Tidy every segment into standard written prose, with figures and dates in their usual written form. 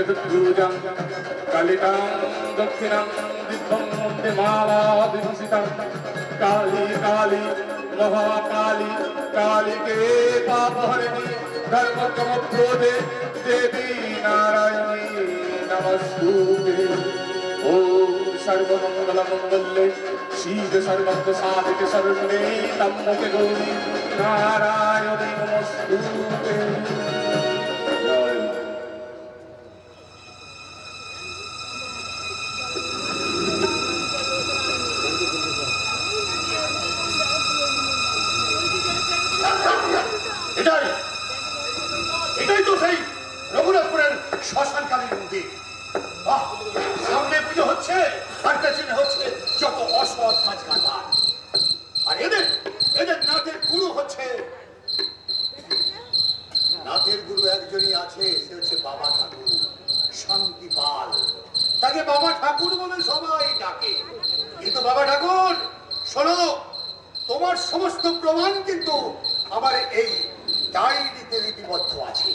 চতুর্ভুজাং কালিকাং দক্ষিণাং দিব্যং বন্দে মালা বিভূষিতাং কালী কালী মহাকালী কালীকে পাপহরিণী ধর্মতমপ্রদে দেবী নারায়ণী নমস্তুতে। ওম সর্বমঙ্গলমঙ্গলে শিবে সর্বত্র সাধিকে সর্বগুণে তম্মকে গৌরী নারায়ণী নমস্তুতে। এটাই তো সেই রঘুনাথপুরের শ্মশানকালীর মন্দির। সামনে পুজো হচ্ছে আর পেছনে হচ্ছে যত অসৎ কাজ কারবার। আর এদের নাটের গুরু হচ্ছে, নাটের গুরু একজনই আছে, সে হচ্ছে বাবা ঠাকুর শান্তিপাল। তাকে বাবা ঠাকুর বলে সবাই ডাকে। কিন্তু বাবা ঠাকুর শোনো, তোমার সমস্ত প্রমাণ কিন্তু আমার এই ডায়েরিতে লিপিবদ্ধ আছে।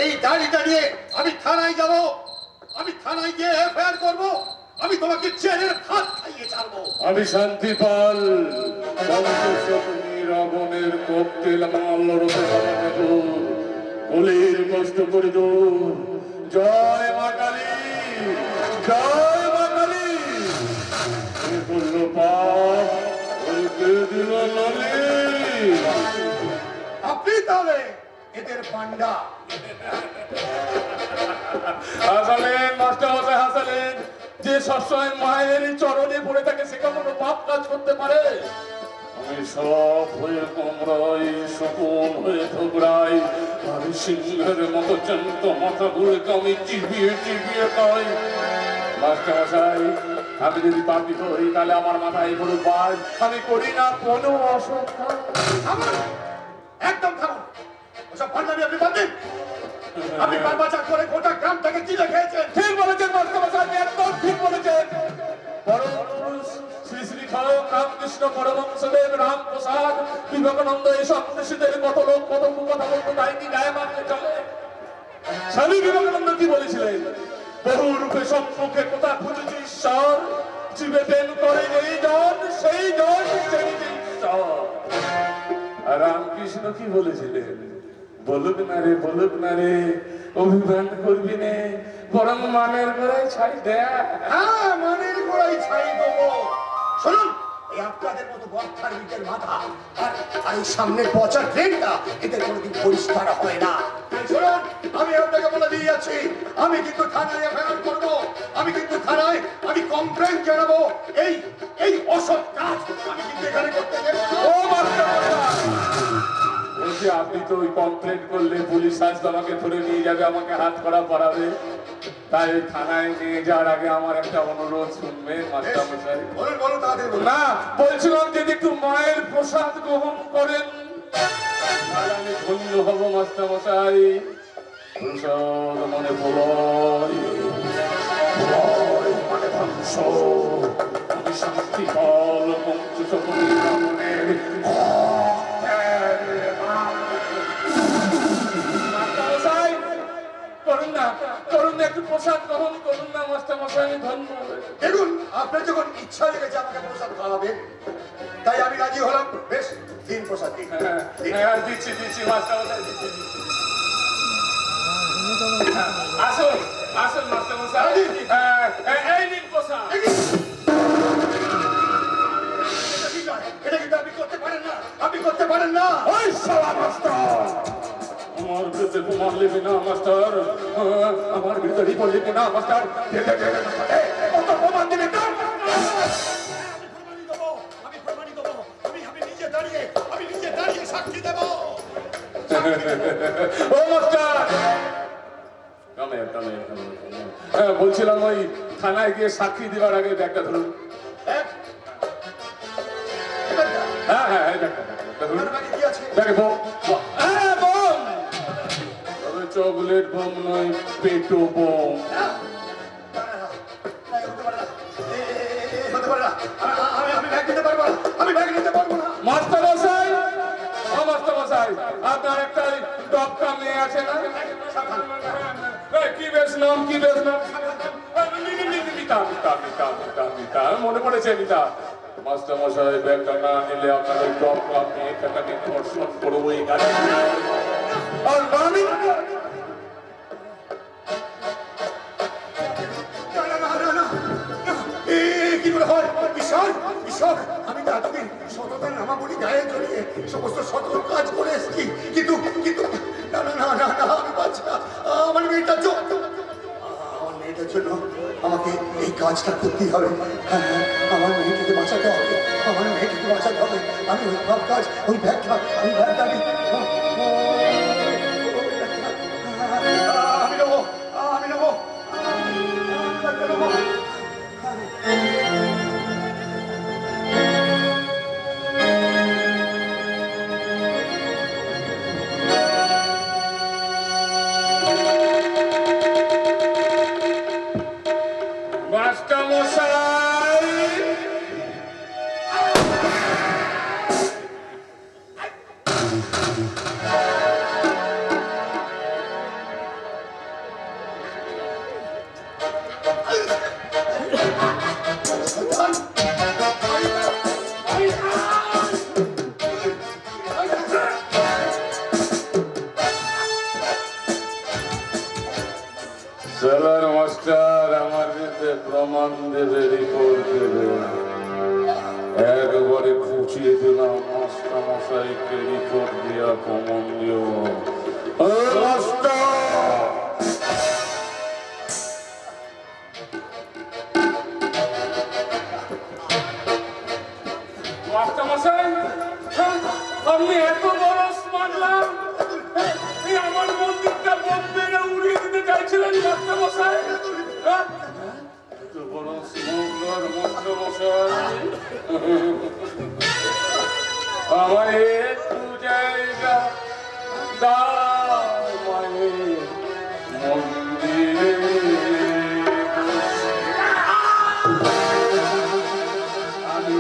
এই ডায়েরিটা নিয়ে আমি থানায় যাব, আমি থানায় গিয়ে এফআইআর করব, আমি তোমাকে জেলের ভাত খাইয়ে ছাড়বো। আমি শান্তিপাল রাবণের ককটেল মাল্যরূপে কলির কষ্ট করে দূর। জয় মা কালী, জয় মা কালী। করল পাপ দিল ললি। আপনি তাহলে এদের পান্ডা। হাসালেন মাস্টার মশাই, হাসালেন। যে সবসময় মায়ের চরণে পড়ে থাকে সে কখনো পাপ কাজ করতে পারে? আমি সব হয়ে কামড়াই, শকুন হয়ে ঠোকরাই, আর সিংহের মতো জ্যান্ত মাথা গুলোকে আমি চিবিয়ে চিবিয়ে খাই। মাস্টার মশাই, আমি যদি পাপি হই তাহলে আমার মাথায় কোনো বাজ, আমি করি না কোনো অসৎ কাজ। একদম থামুন, ওসব পান্ডামি আপনি বাদ দিন। আপনি বারবাচার করে গোটা গ্রামটাকে চিলে খেয়েছেন। ঠিক বলেছেন মাস্টার মশাই, আপনি একদম ঠিক বলেছেন। পরম পুরুষ শ্রী শ্রী খারক রামকৃষ্ণ পরমহংসদেব রামপ্রসাদ বিবেকানন্দ এসব ঋষিদের কত লোক কত কথা বলতো, তাই কি গায়ে মারলে চলে? স্বামী বিবেকানন্দ কি বলেছিলেন? বহু রূপে সম্মুখে কোথা খুঁজেছি ঈশ্বর, জীবে প্রেম করে এই জন সেই জন সেই ঈশ্বর। আর রামকৃষ্ণ কি বলেছিলেন? বলুক না রে অভিমান করবি নে, বরং মানের গোড়ায় ছাই দেয়া। হ্যাঁ, মানের গোড়ায় ছাই দেবো। শুনুন, এই আপনাদের মতো বর্ষার বিটের মাথা আর এই সামনের পচা ট্রেনটা এদের কোনোদিন পরিষ্কার হয় না। শুনুন, আমি আপনাকে বলে দিয়ে যাচ্ছি, আমি কিন্তু থানায় এফআইআর করবো, আমি কিন্তু থানায় আমি কমপ্লেন জানাবো। এই অসৎ কাজ আমি কিন্তু এখানে করতে দেব না। ও মাস্টার বলছি, আপনি তো ওই কমপ্লেন করলে পুলিশ আজ আমাকে ধরে নিয়ে যাবে, আমাকে হাত করা পড়াবে। তাই থানায় নিয়ে যাওয়ার আগে আমার একটা অনুরোধ শুনবে মাস্টার মশাই। বলুন বলুন, তাড়াতাড়ি বলুন। না, বলছিলাম যদি একটু মায়ের প্রসাদ গ্রহণ করেন তাহলে আমি ধন্য হব মাস্টার মশাই। প্রসাদ মানে প্রলয়, প্রলয় মানে ধ্বংস। আমি শান্তিপাল পঞ্চশতী রাবণের করুন না, একটু প্রসাদ গ্রহণ করুন না মাস্টার মশাই, আমি ধন্য। দেখুন, আপনার যখন ইচ্ছা লেগেছে আমাকে প্রসাদ খাওয়াবেন, তাই আমি রাজি হলাম। বেশ, দিন প্রসাদ দিন। হ্যাঁ, দিচ্ছি মাস্টার মশাই, দিচ্ছি। আসুন আসুন মাস্টার মশাই, এই নিন প্রসাদ। এটা কিন্তু আপনি করতে পারেন না, আপনি করতে পারেন না। ওই শালা মাস্টার, আমার বিরুদ্ধে প্রমাণ নেবে না মাস্টার, আমার বিরুদ্ধে রিপোর্ট লিখবে না মাস্টার। কত প্রমাণ দেবে? আমি প্রমাণিত দেবো, আমি নিজে দাঁড়িয়ে সাক্ষী দেব। ও মাস্টার, বলছিলাম ওই থানায় গিয়ে সাক্ষী দেওয়ার আগে ব্যাগটা ধরুন। হ্যাঁ হ্যাঁ, দেখো চকলেট বোম নয়, পেটো বোম। মাস্টার মশাই, ও মাস্টার মশাই, আপনার একটা টপকা মেয়ে আছে না? কি কি বেশ নাম মিতা মনে পড়েছে মিতা মাস্টার মশাই ব্যাগটা না নিলে আপনাদের টপ ক্লাব নিয়ে টাকাটি ধর্ষণ করবো এই গাড়ি আর আমি কি করে হয় ঈশ্বর ঈশ্বর আমি তো এতদিন সততার নামাবলী গায়ে জড়িয়ে সমস্ত সতর্ক কাজ করে এসেছি কিন্তু কিন্তু না না না না না আমি পাচ্ছি না আমার মেয়েটার জন্য আমাকে এই কাজটা করতেই হবে আমার মেয়েটাকে বাঁচাতে হবে আমি ওই সব কাজ ওই ব্যাগটা আমি নেবো মাস্টার মশাই স্যার মাস্টার আমার বিরুদ্ধে প্রমাণ দেবে রিপোর্ট দেবে একবারে খুঁচিয়ে দিলাম মাস্টার মশাইকে রিপোর্ট দিয়া প্রমাণ দিও মাস্টার মশাই আমি এত বড় মানলাম আমার মন্দিরটা বম্বেরা উড়িয়ে দিতে চাইছিলেন মাস্টার মশাই এত বড় স্মগলার মাস্টার মশাই আমায় একটু জায়গা দাও মায়ের মন্দিরে আমি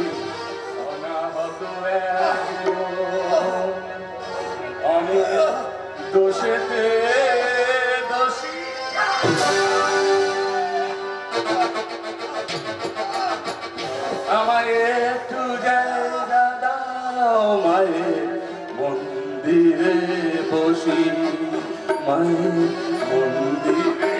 অনাহত আমি দোষেতে দোষী আমায় একটু জায়গা দাও মায়ের মন্দিরে বসি মায়ের মন্দিরে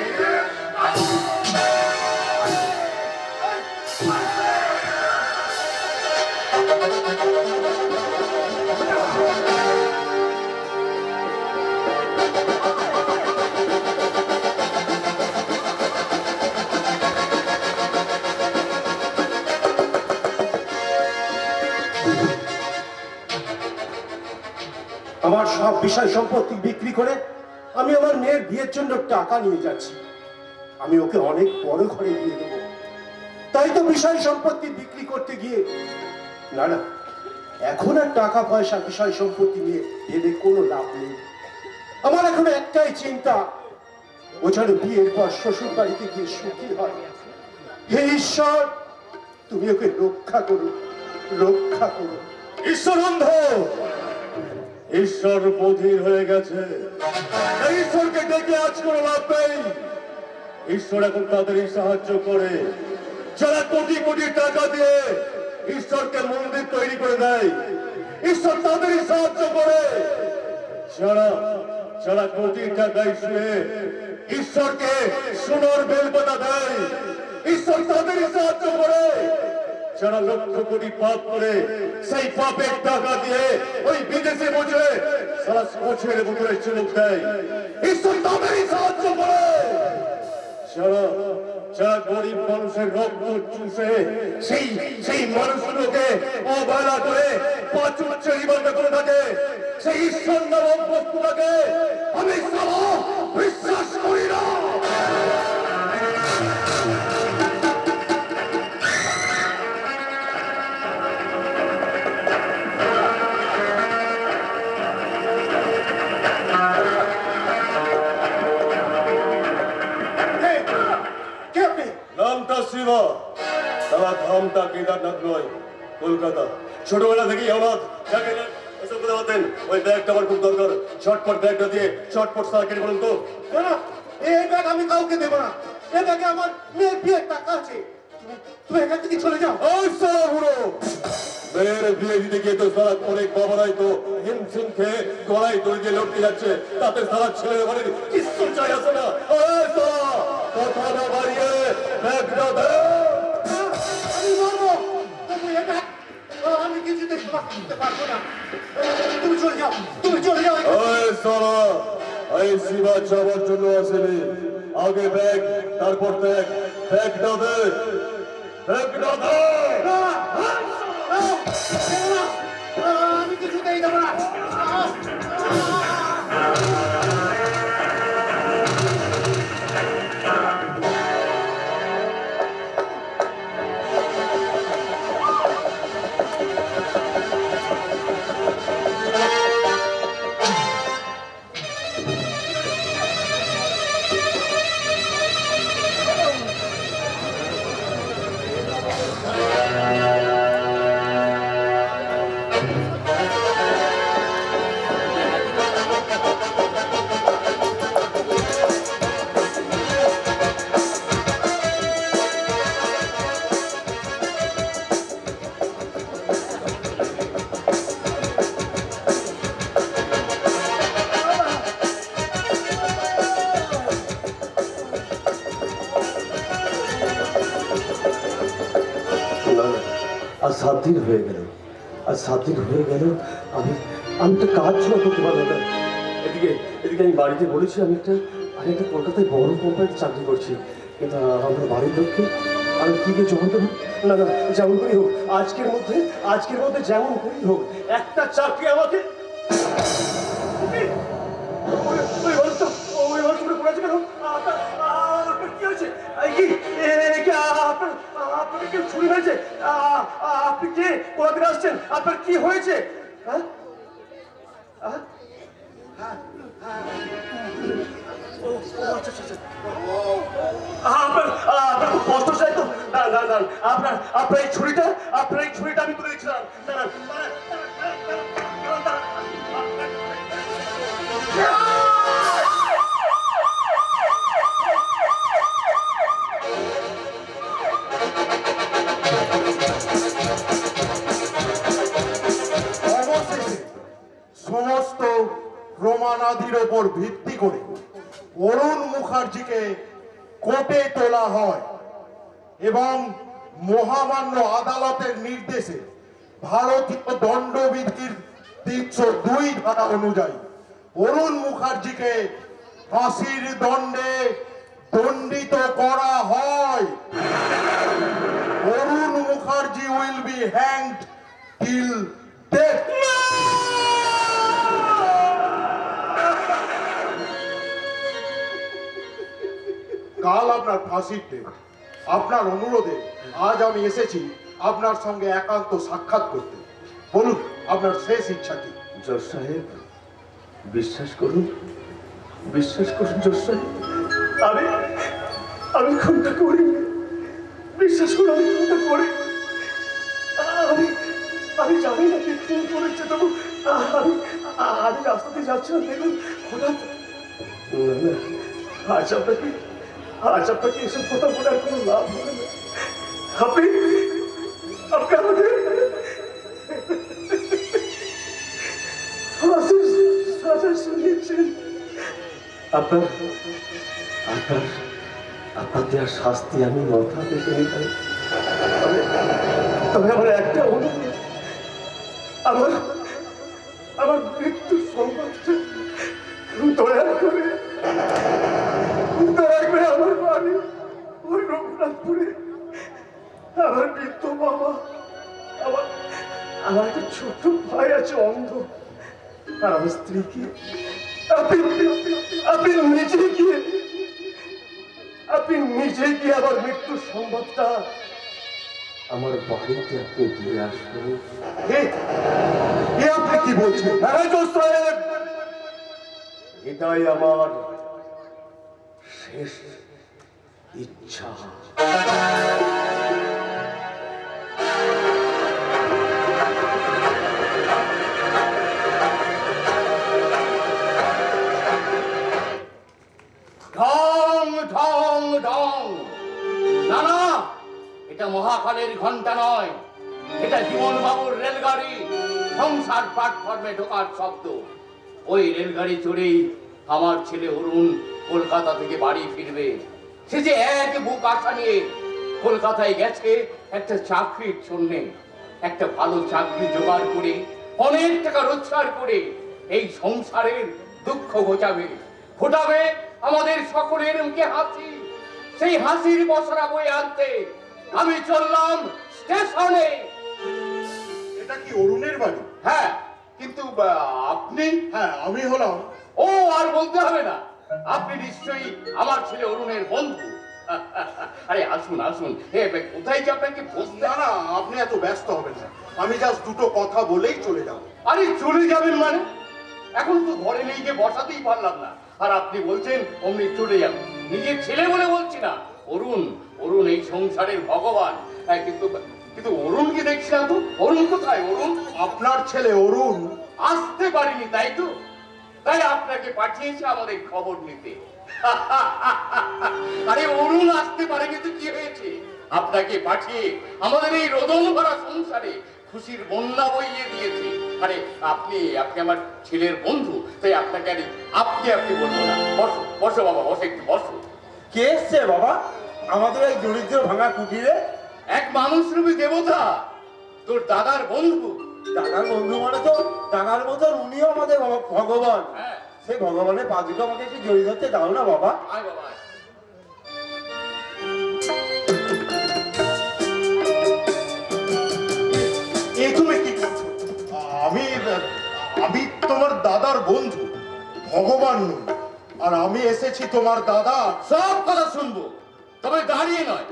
আমার সব বিষয় সম্পত্তি বিক্রি করে আমি আমার মেয়ের বিয়ের জন্য টাকা নিয়ে যাচ্ছি আমি ওকে অনেক বড় ঘরে দিয়ে দেবো তাই তো বিষয় সম্পত্তি বিক্রি করতে গিয়ে না না এখন আর টাকা পয়সা বিষয় সম্পত্তি নিয়ে ভেবে কোনো লাভ নেই আমার এখন একটাই চিন্তা ও যেন বিয়ের পর শ্বশুর বাড়িতে গিয়ে সুখী হয় হে ঈশ্বর তুমি ওকে রক্ষা করো ঈশ্বর অন্ধ ঈশ্বর বধির হয়ে গেছে ঈশ্বরকে ডেকে আজ কোনো লাভ নেই ঈশ্বর এখন তাদেরই সাহায্য করে যারা কোটি কোটি টাকা দিয়ে ঈশ্বরকে মন্দির তৈরি করে দেয় ঈশ্বর তাদেরই সাহায্য করে যারা যারা কোটি টাকায় শুয়ে ঈশ্বরকে সোনার বেলপাতা দেয় ঈশ্বর তাদেরই সাহায্য করে যারা লক্ষ কোটি পাপ করে সেই পাপের টাকা দিয়ে ওই বিদেশে বসে সারা বছরের বছরে চুমুক দেয় ঈশ্বর তাদেরই সাহায্য করে যারা যারা গরিব মানুষের রক্ত চুষে সেই মানুষগুলোকে অবহেলা করে পাঁচ উচ্চ নিবন্ধ করে থাকে সেই ঈশ্বর নামক বস্তুটাকে আমি বিশ্বাস করি না নামটা শিবা তারা ধামটা কেদারনাথ নয় কলকাতা ছোটবেলা থেকেই আমার যাকে এসব কথা বলতেন ওই ব্যাগটা আমার খুব দরকার শর্টপট ব্যাগটা দিয়ে শর্টপট সার্কেট বলুন তো এই ব্যাগ আমি কাউকে দেবো না। এই ব্যাগে আমার মেয়ের বিয়ের টাকা আছে। তুমি এখান থেকে চলে যাও। ওই সালা বুড়ো, মেয়ের বিয়ে দিতে গিয়ে তো সারা অনেক বাবারাই তো হিমশিম খেয়ে গলায় দড়ি দিয়ে লটকে যাচ্ছে, তাতে সারা ছেলের বাড়ির কিচ্ছু চাই আসে না। ওই সালা, কথা না বাড়িয়ে ব্যাগটা দে। আমি মরবো, তবু এই ব্যাগ আমি কিছুতে দিতে পারবো না। তুমি চলে যাও, তুমি চলে যাও। ওই সালা, এই শিবা যাওয়ার জন্য আসেনি, আগে ব্যাগ তারপর ত্যাগ। ব্যাগটা দে, ব্যাগটা দে। আমি কিছুতেই দেবো না। আজ 7 দিন হয়ে গেল, আজ 7 দিন হয়ে গেল আমি আমি তো কাজ ছিল করতে পারলাম না। এদিকে এদিকে আমি বাড়িতে বলেছি আমি একটা কলকাতায় বড় কোম্পানিতে চাকরি করছি, কিন্তু আমার বাড়ির লোককে আমি কি জমা দেবো? না না, যেমন করেই হোক আজকের মধ্যে যেমন করেই হোক একটা চাকরি আমাকে। ওই মানুষ পড়েছে কেন? আপনার কি হয়েছে? আপনাকে কেউ ছুরি মেরেছে? আপনি কে? কোথা থেকে আসছেন? আপনার কি হয়েছে? হ্যাঁ, আপনার খুব কষ্ট চাই তো? আপনার এই ছুরিটা আমি তুলে দিচ্ছিলাম। অবশেষে সমস্ত প্রমাণাদির ওপর ভিত্তি করে অরুণ মুখার্জিকে কোর্টে তোলা হয় এবং মহামান্য আদালতের নির্দেশে ভারতীয় দণ্ডবিধির 302 ধারা অনুযায়ী অরুণ মুখার্জিকে ফাঁসির দণ্ডে দণ্ডিত করা হয়। Arun Mukherjee will be hanged till death. কাল আপনার ফাঁসির ডেট। আপনার অনুরোধে আজ আমি এসেছি আপনার সঙ্গে একান্ত সাক্ষাৎ করতে। বলুন আপনার শেষ ইচ্ছা কি? জজ সাহেব, বিশ্বাস করুন জজ সাহেব, আমি খুনটা করি। বিশ্বাস করুন, আমি খুনটা করি। আমি জানি না কি খুন করেছে, তবু আমি রাস্তাতে যাচ্ছিলাম, দেখুন হঠাৎ আজ আপনাকে এসব কথা বলে আর কোনো লাভ হবে না। আপনি আমাকে সাজা শুনিয়েছেন। আপনার দেওয়ার শাস্তি আমি মাথা পেতে নিতাম। তবে আমার একটা অনুরোধ, আমার মৃত্যুর সংবাদটা দয়া করে আমার বাড়ি ওই রঘুনাথপুরে আমার বৃদ্ধ বাবা, আমার একটা ছোট ভাই আছে অন্ধ, আর আমার স্ত্রীকে আপনি নিজে গিয়ে আমার মৃত্যুর সংবাদটা আমার বাড়িতে আপনি দিয়ে আসবেন। আপনি কি বলছেন? এটাই আমার শেষ ইচ্ছা। ঢং ঢং ঢং। না না, এটা মহাকালের ঘন্টা নয়, এটা জীবন বাবুর রেলগাড়ি সংসার প্ল্যাটফর্মে ঢোকার শব্দ। ওই রেলগাড়ি চড়েই আমার ছেলে অরুণ কলকাতা থেকে বাড়ি ফিরবে। সে যে এক বুক আশা নিয়ে কলকাতায় গেছে একটা চাকরির জন্যে, একটা ভালো চাকরি জোগাড় করে অনেক টাকা রোজগার করে এই সংসারের দুঃখ ঘোচাবে, ফোটাবে আমাদের সকলের মুখে হাসি। সেই হাসির বসরা বয়ে আনতে আমি চললাম স্টেশনে। এটা কি অরুণের বাড়ি? হ্যাঁ, কিন্তু আপনি? হ্যাঁ, আমি হলাম। ও আর বলতে হবে না, আপনি নিশ্চয়ই আমার ছেলে অরুণের বন্ধু। আরে আসুন আসুন, কোথায় কি আপনাকে বসতে? না না, আপনি এত ব্যস্ত হবেন না, আমি জাস্ট দুটো কথা বলেই চলে যাব। আরে চলে যাবেন মানে? এখন তো ঘরে নেই যে বসাতেই পারলাম না, আর আপনি বলছেন অমনি চলে যাবেন। নিজের ছেলে বলে বলছি না, অরুণ, অরুণ এই সংসারের ভগবান। হ্যাঁ, কিন্তু কিন্তু অরুণকে দেখছি না তো। অরুণ কোথায়? অরুণ? আপনার ছেলে অরুণ আসতে পারিনি তাই তো, তাই আপনাকে পাঠিয়েছে আমাদের খবর নিতে। আরে অরুণ আসতে পারে, কিন্তু কি হয়েছে? আপনাকে পাঠিয়ে আমাদের এই রোদন ভরা সংসারে খুশির বন্যা বইয়ে দিয়েছে। আরে আপনি আপনি আমার ছেলের বন্ধু, তাই আপনাকে আরে আপনি আপনি বলবো না। বসো বসো বাবা, বসে একটু বসো। কে এসছে বাবা আমাদের এই দরিদ্র ভাঙা কুটিরে? এক মানুষরূপী দেবতা, তোর দাদার বন্ধু। দাদার বন্ধু মানে তো দাদার মতন উনিও আমাদের ভগবান। হ্যাঁ, সেই ভগবানের পা দুটো আমাকে একটু জড়িয়ে ধরতে দাও না বাবা। আয় বাবা আয়। এ তুমি কি করছো? আমি আমি তোমার দাদার বন্ধু, ভগবান নই। আর আমি এসেছি তোমার দাদা। সব কথা শুনবো, তবে দাঁড়িয়ে নয়।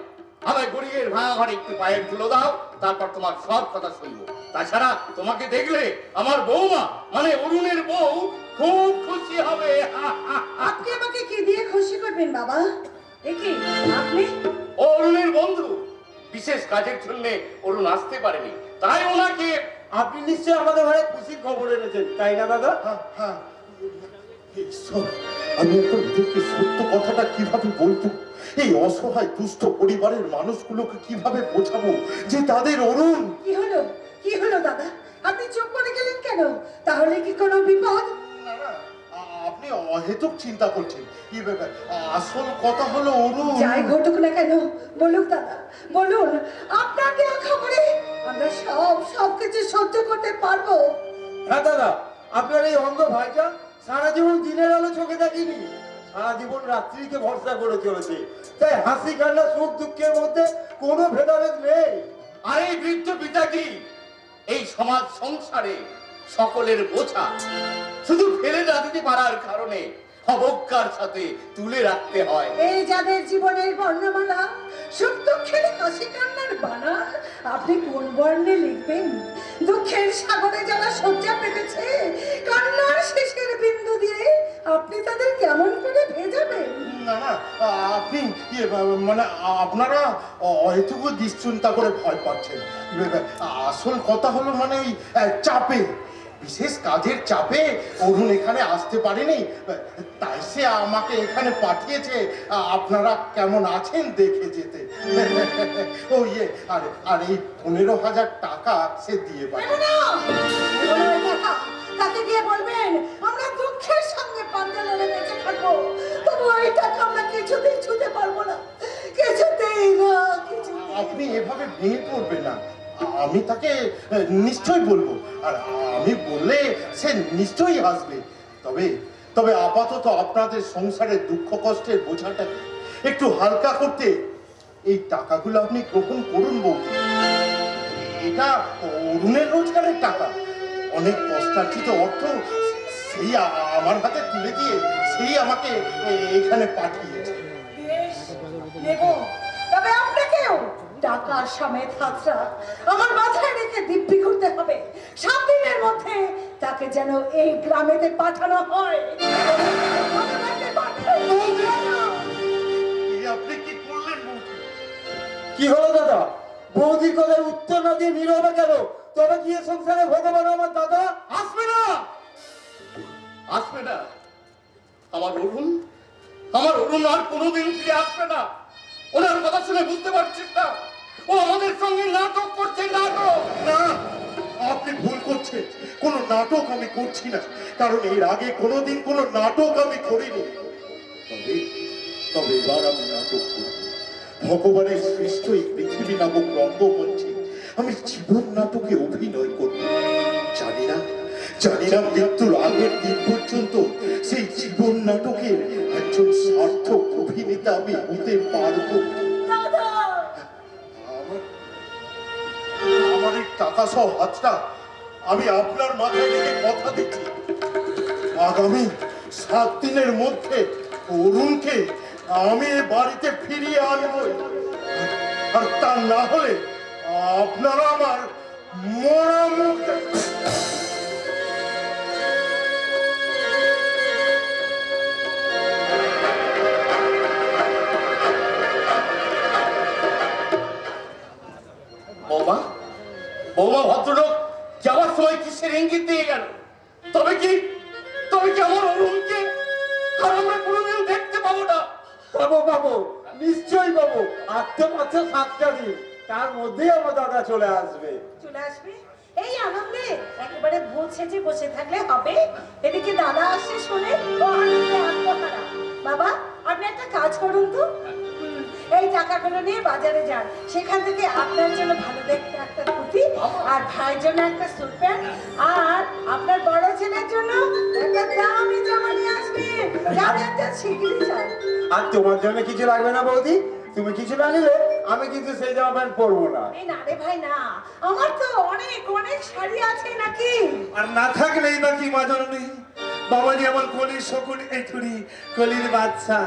আমায় গড়িয়ের ভাঙা ঘরে একটু পায়ের ধুলো দাও, তারপর তোমার সব কথা শুনবো। তাছাড়া তোমাকে দেখলে আমার বৌমা মানে অরুণের বউ খুব খুশি হবে। আপনি আমাকে কি দিয়ে খুশি করবেন বাবা? একি আপনি? ও অরুণের বন্ধু, বিশেষ কাজের জন্য অরুণ আসতে পারেনি, তাই ওনাকে। আপনি নিশ্চয়ই আমাদের ঘরে খুশির খবর এনেছেন, তাই না দাদা? হ্যাঁ, হ্যাঁ। ঈশ্বর, আমি এখন দেখি সত্য কথাটা কিভাবে বলবো। এই অসহায় দুস্থ পরিবারের মানুষগুলোকে কিভাবে বোঝাবো যে তাদের অরুণ। কি হলো? কি হলো দাদা? আপনি চুপ করে গেলেন কেন? তাহলে কি কোনো বিপদ? না, না, আপনি অহেতুক চিন্তা করছেন। কি ব্যাপার? আসল কথা হলো অরুণ। যাই ঘটুক না কেন, বলুক দাদা, বলুন। আপনার দেওয়া খবরে আমরা সবকিছু সহ্য করতে পারবো। হ্যাঁ দাদা, আপনার এই অন্ধ ভাইটা সারা জীবন দিনের আলো চোখে দেখেনি, সারা জীবন রাত্রিকে ভরসা করে চলেছে। তাই হাসি কান্না সুখ দুঃখের মধ্যে কোনো ভেদাভেদ নেই। আর এই বৃদ্ধ পিতাটি এই সমাজ সংসারে সকলের বোঝা, শুধু ফেলে না দিতে পারার কারণে অবজ্ঞার সাথে তুলে রাখতে হয়। এই যাদের জীবনের বর্ণমালা, সুখ দুঃখের হাসি কান্নার বানান, আপনি কোন বর্ণে লিখবেন? দুঃখের সাগরে যারা শয্যা পেতেছে, কান্নার শেষের বিন্দু দিয়ে আপনি তাদের কেমন করে ভেজাবেন? না না, আপনি মানে আপনারা অহেতুক দুশ্চিন্তা করে ভয় পাচ্ছেন। আসল কথা হলো মানে ওই চাপে, বিশেষ কাজের চাপে অরুণ এখানে আসতে পারেনি, তাই সে আমাকে এখানে পাঠিয়েছে আপনারা কেমন আছেন দেখে যেতে। ও ইয়ে, আর এই 15,000 টাকা সে দিয়ে পারে। তাকে গিয়ে বলবেন আমরা দুঃখের সঙ্গে পাঞ্জা লড়ে বেঁচে থাকবো, তবু এই টাকা আমরা কিছুতেই ছুঁতে পারবো না, কিছুতেই না, কিছুতেই। আপনি এভাবে ভেঙে পড়বেন না, আমি তাকে নিশ্চয়ই বলবো, আর আমি বললে সে নিশ্চয়ই আসবে। তবে তবে আপাতত আপনাদের সংসারের দুঃখ কষ্টের বোঝাটাকে একটু হালকা করতে এই টাকাগুলো আপনি গ্রহণ করুন বৌদি। এটা অরুণের রোজগারের টাকা, অনেক কষ্টার্জিত অর্থ সেই আমার হাতে তুলে দিয়ে সেই আমাকে এখানে পাঠিয়েছে। বেশ, নেব। তবে আপনাকেও টাকা সমেত হাতটা আমার মাথায় রেখে দিব্যি করতে হবে, 7 দিনের মধ্যে তাকে যেন এই গ্রামেতে পাঠানো হয়। আপনি কি করলেন বৌদি? কি হলো দাদা? বৌদির কথার উত্তর না দিয়ে নীরবে কেন? তবে গিয়ে সংসারে ভগবান আমার দাদা আসবে না, আসবে না। আমার অরুণ আমার অরুণ আর কোনোদিন ফিরে আসবে না। ওনার কথা শুনে বুঝতে পারছিস না, ও আমাদের সঙ্গে নাটক করছে, নাটক। না, আপনি ভুল করছেন। কোনো নাটক আমি করছি না, কারণ এর আগে কোনোদিন কোনো নাটক আমি করিনি। তবে তবে এবার আমি নাটক করব। ভগবানের সৃষ্ট এই পৃথিবী নামক রঙ্গমঞ্চে আমি জীবন নাটকে অভিনয় করব। জানি না মৃত্যুর আগের দিন পর্যন্ত সেই জীবন নাটকের একজন সার্থক অভিনেতা আমি হতে পারবো। আমার এই টাকা সহ হাতটা আমি আপনার মাথায় রেখে কথা দিচ্ছি, আগামী 7 দিনের মধ্যে অরুণকে আমি এ বাড়িতে ফিরিয়ে আনবো। আর তা না হলে আপনারা আমার মরা মুখ বৌমা, বৌমা ভদ্রলোক যাওয়ার সময় কিসের ইঙ্গিত দিয়ে গেল? তবে কি আমার অরুণকে আর আমরা কোনোদিন দেখতে পাবো না? পাবো, নিশ্চয়ই পাবো। 7 দিন, তার মধ্যেই আমার দাদা চলে আসবে। চলে আসবে এই আনন্দে একেবারে ভূত সেজে বসে থাকলে হবে? এদিকে দাদা আসছে শুনে ও আনন্দে আত্মহারা। বাবা, আপনি একটা কাজ করুন তো, এই টাকাগুলো নিয়ে বাজারে যান, সেখান থেকে আপনার জন্য ভালো দেখতে একটা ধুতি, আর ভাইয়ের জন্য একটা স্যুট প্যান্ট, আর আপনার বড় ছেলের জন্য একটা দামি জামা নিয়ে আসবেন। যাদের শিগগিরই চাই। আর তোমার জন্য কিছু লাগবে না বৌদি, তুমি কিছু না নিলে আমি কিন্তু সেই জামা প্যান্ট পরবো না। এই না রে ভাই না, আমার তো অনেক শাড়ি আছে নাকি। আর না থাকলেই বা কি মাজনী, বাবাজি আমার কলির শকুন, এই থুরি কলির বাচ্চা।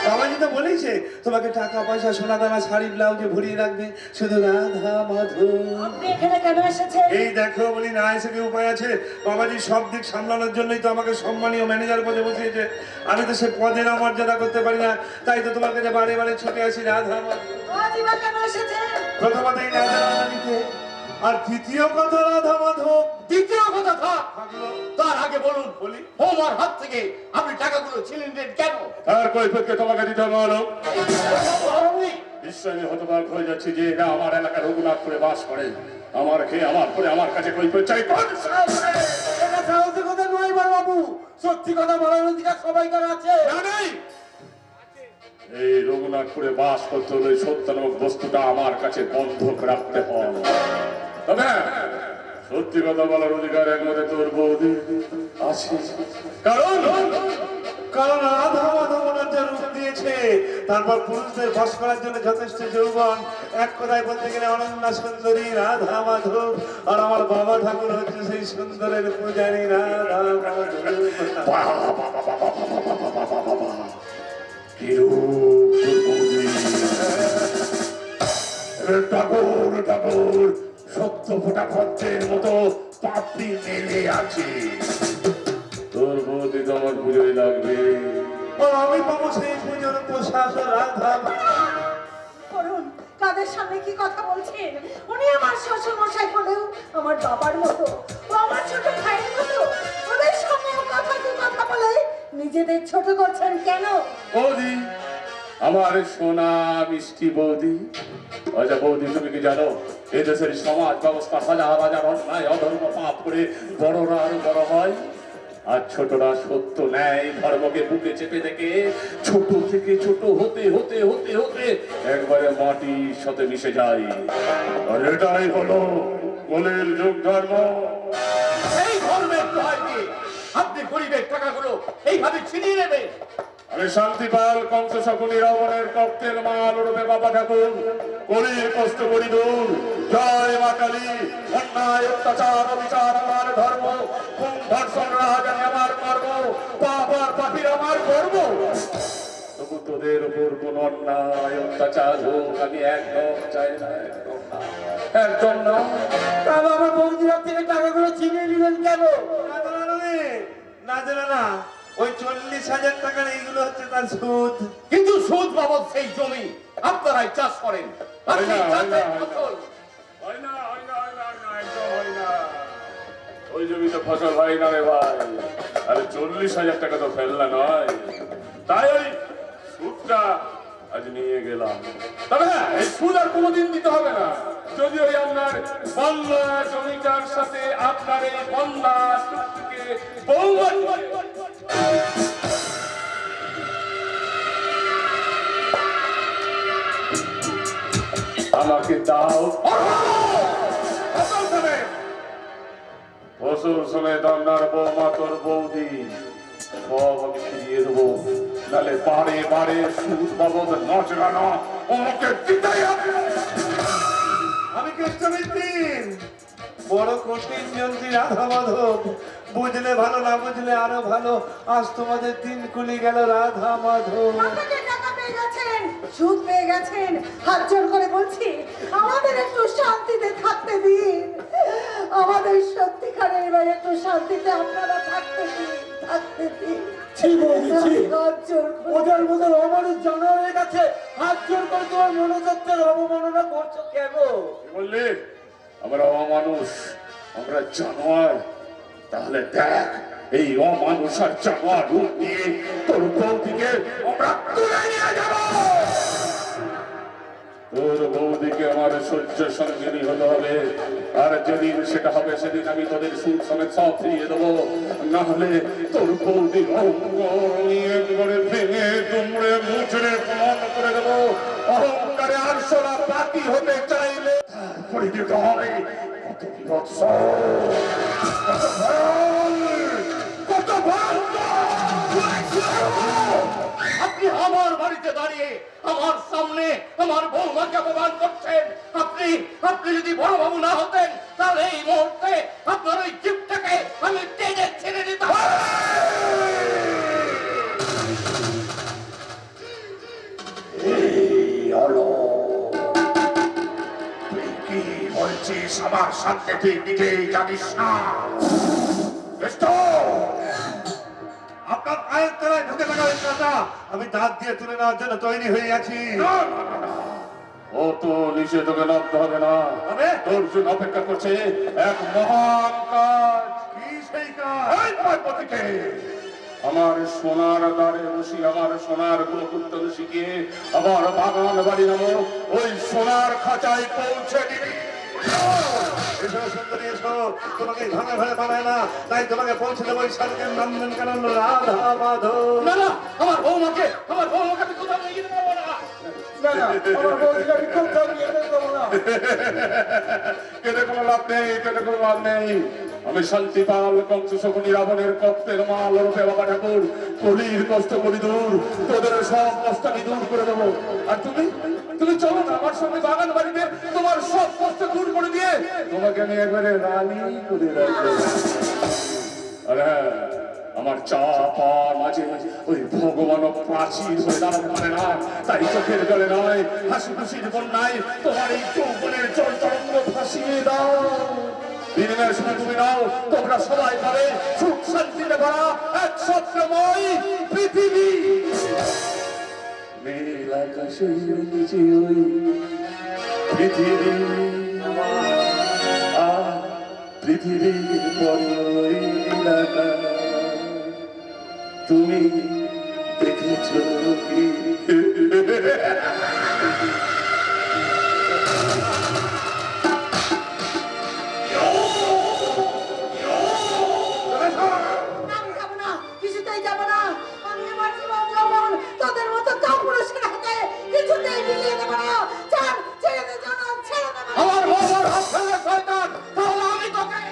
বাবাজি তো বলেছে তোমাকে টাকা পয়সা সোনা দানা শাড়ি ব্লাউজে ভরিয়ে রাখবে, শুধু রাধা মাধব। আপনি এখানে কেন এসেছেন? এই দেখো বলি, না এসে কি উপায় আছে? বাবাজি সব দিক সামলানোর জন্যই তো আমাকে সম্মানীয় ম্যানেজার পদে বসিয়েছে। আমি তো সে পদের মর্যাদা করতে পারি না, তাই তো তোমার কাছে বারে বারে ছুটে আসি রাধা মাধব। আজিবা কেন এসেছেন? প্রথমত এই রাধা রাধানিতে, আর দ্বিতীয় কথা রাধা মাধব। দ্বিতীয় কথা থাকলো, তার আগে বলুন বৌমার হাত থেকে আপনি টাকাগুলো ছিলেন কেন? তার কৈফিয়তকে তোমাকে দিতে হবে বলো। নিশ্চয় আমি হতবাক হয়ে যাচ্ছি যে এরা আমার এলাকার রঘুনাথপুরে বাস করে। আমার খেয়ে আমার পরে আমার কাছে কৈফিয়ত চাই। এটা সাহসী কথা নয় বড় বাবু, সত্যি কথা বলার অধিকার সবাইকার আছে। এই রঘুনাথপুরে বাস করতে হলে সত্য নামক বস্তুটা আমার কাছে বন্ধক রাখতে হবে। তবে সত্যি কথা বলার অধিকার একমাত্র তোর বৌদি আছে। কারণ রাধা মাধব ওনার যে রূপ দিয়েছে, তারপর পুরুষদের বশ করার জন্য যথেষ্ট যৌবন, এক কথায় বলতে গেলে অনন্যা সুন্দরী রাধা মাধব। আর আমার বাবা ঠাকুর হচ্ছে সেই সুন্দরের পূজারী রাধা মাধব। ঠাকুর সত্য ফোটা খরচের মতো পাপড়ি মেলে আছে। তোর বৌদি তো আমার পুজোয় লাগবে। আর আমি পাবো সেই পুজোর প্রসাদ রাধা। করুন, কাদের সামনে কি কথা বলছেন? উনি আমার শ্বশুর মশাই হলেও আমার বাবার মতো, ও আমার ছোট ভাইয়ের মতো। ওদের সামনে কথা বলে নিজেদের ছোট করছেন কেন? বৌদি, আমার সোনা মিষ্টি বৌদি। আচ্ছা বৌদি, তুমি কি জানো এই দেশের সমাজ ব্যবস্থা হাজার অন্যায় অধর্ম পাপ করে বড়রা আরো বড় হয়, আর ছোটরা সত্য ন্যায় ধর্মকে বুকে চেপে দেখে ছোট থেকে ছোট হতে হতে হতে হতে একবারে মাটির সাথে মিশে যায়। আর এটাই হলো কলির যুগ ধর্ম। এই ধর্মের দোহাই দিয়ে আপনি গরিবের টাকাগুলো এইভাবে ছিনিয়ে নেবেন? আমি শান্তিপাল কংস শকুনি রাবণের ককটেল মাল রূপে বাবা ঠাকুর কলির কষ্ট করি দূর। জয় মা কালী। অন্যায় অত্যাচার অবিচার আমার ধর্ম, খুন ধর্ষণ রাজানি আমার কর্ম, পাপ আর পাপীর আমার কর্ম। তবু তোদের উপর কোন অন্যায় অত্যাচার হোক আমি একদম চাই না, একদম না। তাহলে আমার বৌদির হাত থেকে টাকাগুলো ছিনিয়ে নিলেন কেন? না জানা না, ওই 40,000 টাকার এইগুলো হচ্ছে তার সুদ। কিন্তু সুদ বাবদ সেই জমি আপনারাই চাষ করেন। আর সেই চাষের ফসল ওই জমিতে ফসল হয় না রে ভাই। আরে 40,000 টাকা তো ফেলনা নয়। তাই ওই সুদটা আজ নিয়ে গেলাম। তবে হ্যাঁ, এই সুদ আর কোনোদিন দিতে হবে না। যদি ওই আপনার বন্যা জমিটার সাথে আপনার এই বন্যা টুকটুকে বৌমা আমাকে দাও ফসল সমেত আপনার বৌমা তোর বৌদি সব আমি ফিরিয়ে দেবো, নাহলে বারে বারে সুদ বাবদ নজরানো আমাকে দিতেই হবে। আমি কেষ্টমিত্তির বড় কঠিন যন্ত্রী রাধা মাধব, বুঝলে ভালো না বুঝলে আরো ভালো, আজ তোমাদের দিন কুলি গেল রাধা মাধব। আপনাদের টাকা পেয়ে গেছেন, সুদ পেয়ে গেছেন, হাত জোর করে বলছি আমাদের একটু শান্তিতে থাকতে দিন, আমাদের সত্যিকারের এবার একটু শান্তিতে আপনারা থাকতে দিন, থাকতে দিন। ছি বৌদি, ছি। হাত জোর করে। ওদের মতো অমানুষ জানোয়ারের কাছে হাত জোর করে তোমার মনোযত্নের অবমাননা করছো কেন? কি বললি? আমরা অমানুষ, আমরা জানোয়ার? তাহলে দেখ এই অমানুষ আর জানোয়ার রূপ নিয়ে তোর বৌদিকে আমরা তুলে নিয়ে যাব। তোর বৌদিকে আমার সহ্য সঙ্গিনী হতে হবে, আর যেদিন সেটা হবে সেদিন আমি তোদের সুদ সমেত সব ফিরিয়ে দেবো। না হলে তোর বৌদির অঙ্গ একবারে ভেঙে দুমড়ে মুচড়ে প্রমাণ করে দেবো। অহংকারে আর সোনা বাকি হতে চাইলে তারপরে দিতে হবে কত বিভৎস, কত ভয়ঙ্কর, কত ভয়ঙ্কর। আপনি আমার বাড়িতে দাঁড়িয়ে আমার সামনে আমার বৌমাকে অপমান করছেন। আপনি যদি বড় বাবু না হতেন তাহলে এই মুহূর্তে আপনার ওই জিপটাকে আমি টেনে ছেড়ে দিতাম। তুই কি বলছিস আমার সামনে? তুই নিজেই জানিস না। আপনার পায়ের তলায় ঢুকে থাকা ওই কাঁটা আমি দাঁত দিয়ে তুলে নেওয়ার জন্য তৈরি হয়ে আছি। ও তো নিষেধ তোকে নামতে হবে না, তোর জন্য অপেক্ষা করছে এক মহান কাজ। কি সেই কাজ? এই পথে আমার সোনার দ্বারে বসি আমার সোনার গুণকুত্তর শিখিয়ে আমার বাগান বাড়ি নামক ওই সোনার খাঁচায় পৌঁছে দিবি। এসো সুন্দরী এসো, তোমাকে ঘরে ঘরে বানায় না, তাই তোমাকে পৌঁছে দেবো ওই স্বর্গের নন্দন কানন্দ রাধা মাধব। না না, আমার বৌমাকে আমি কোথাও নিয়ে যেতে পারবো না। না না, আমার বৌদিকে আমি কোথাও নিয়ে যেতে দেবো না। কেটে কোনো লাভ নেই, কেটে কোনো লাভ নেই। আমি শান্তিপাল কংস শকুনি রাবণের কষ্টের মাল রূপে বাবা ঠাকুর কলির কষ্ট করি দূর, তোদের সব কষ্ট আমি দূর করে দেবো। আর তুমি চলো না আমার সঙ্গে বাগান বাড়িতে, তোমার সব কষ্ট দূর করে দিয়ে তোমাকে আমি একবারে রানী করে রাখবো। আর হ্যাঁ, আমার চাপা মাঝে মাঝে ওই ভগবান প্রাচীর হয়ে দাঁড়াতে পারে না, তাই চোখের জলে নয় হাসি খুশির বন্যায় তোমার এই যৌবনের জল তরঙ্গ ভাসিয়ে দাও। দিনের সময় তুমি নাও, তোমরা সবাই পাবে সুখ শান্তিতে ভরা এক স্বপ্নময় পৃথিবী। নীল আকাশের নিচে ওই পৃথিবী, পৃথিবীর পরে ওই নীলাকা তুমি দেখেছ কি? আমি যাবো না, কিছুতেই যাবো না। আমি আমার জীবন যৌবন তোদের মতো কাপুরুষের হাতে কিছুতেই মিলিয়ে দেবো না। ছাড়, ছেড়ে দে জানান, ছেড়ে দে। আমার বাবার হাত ফেলে শয়তান, তাহলে আমি তোকে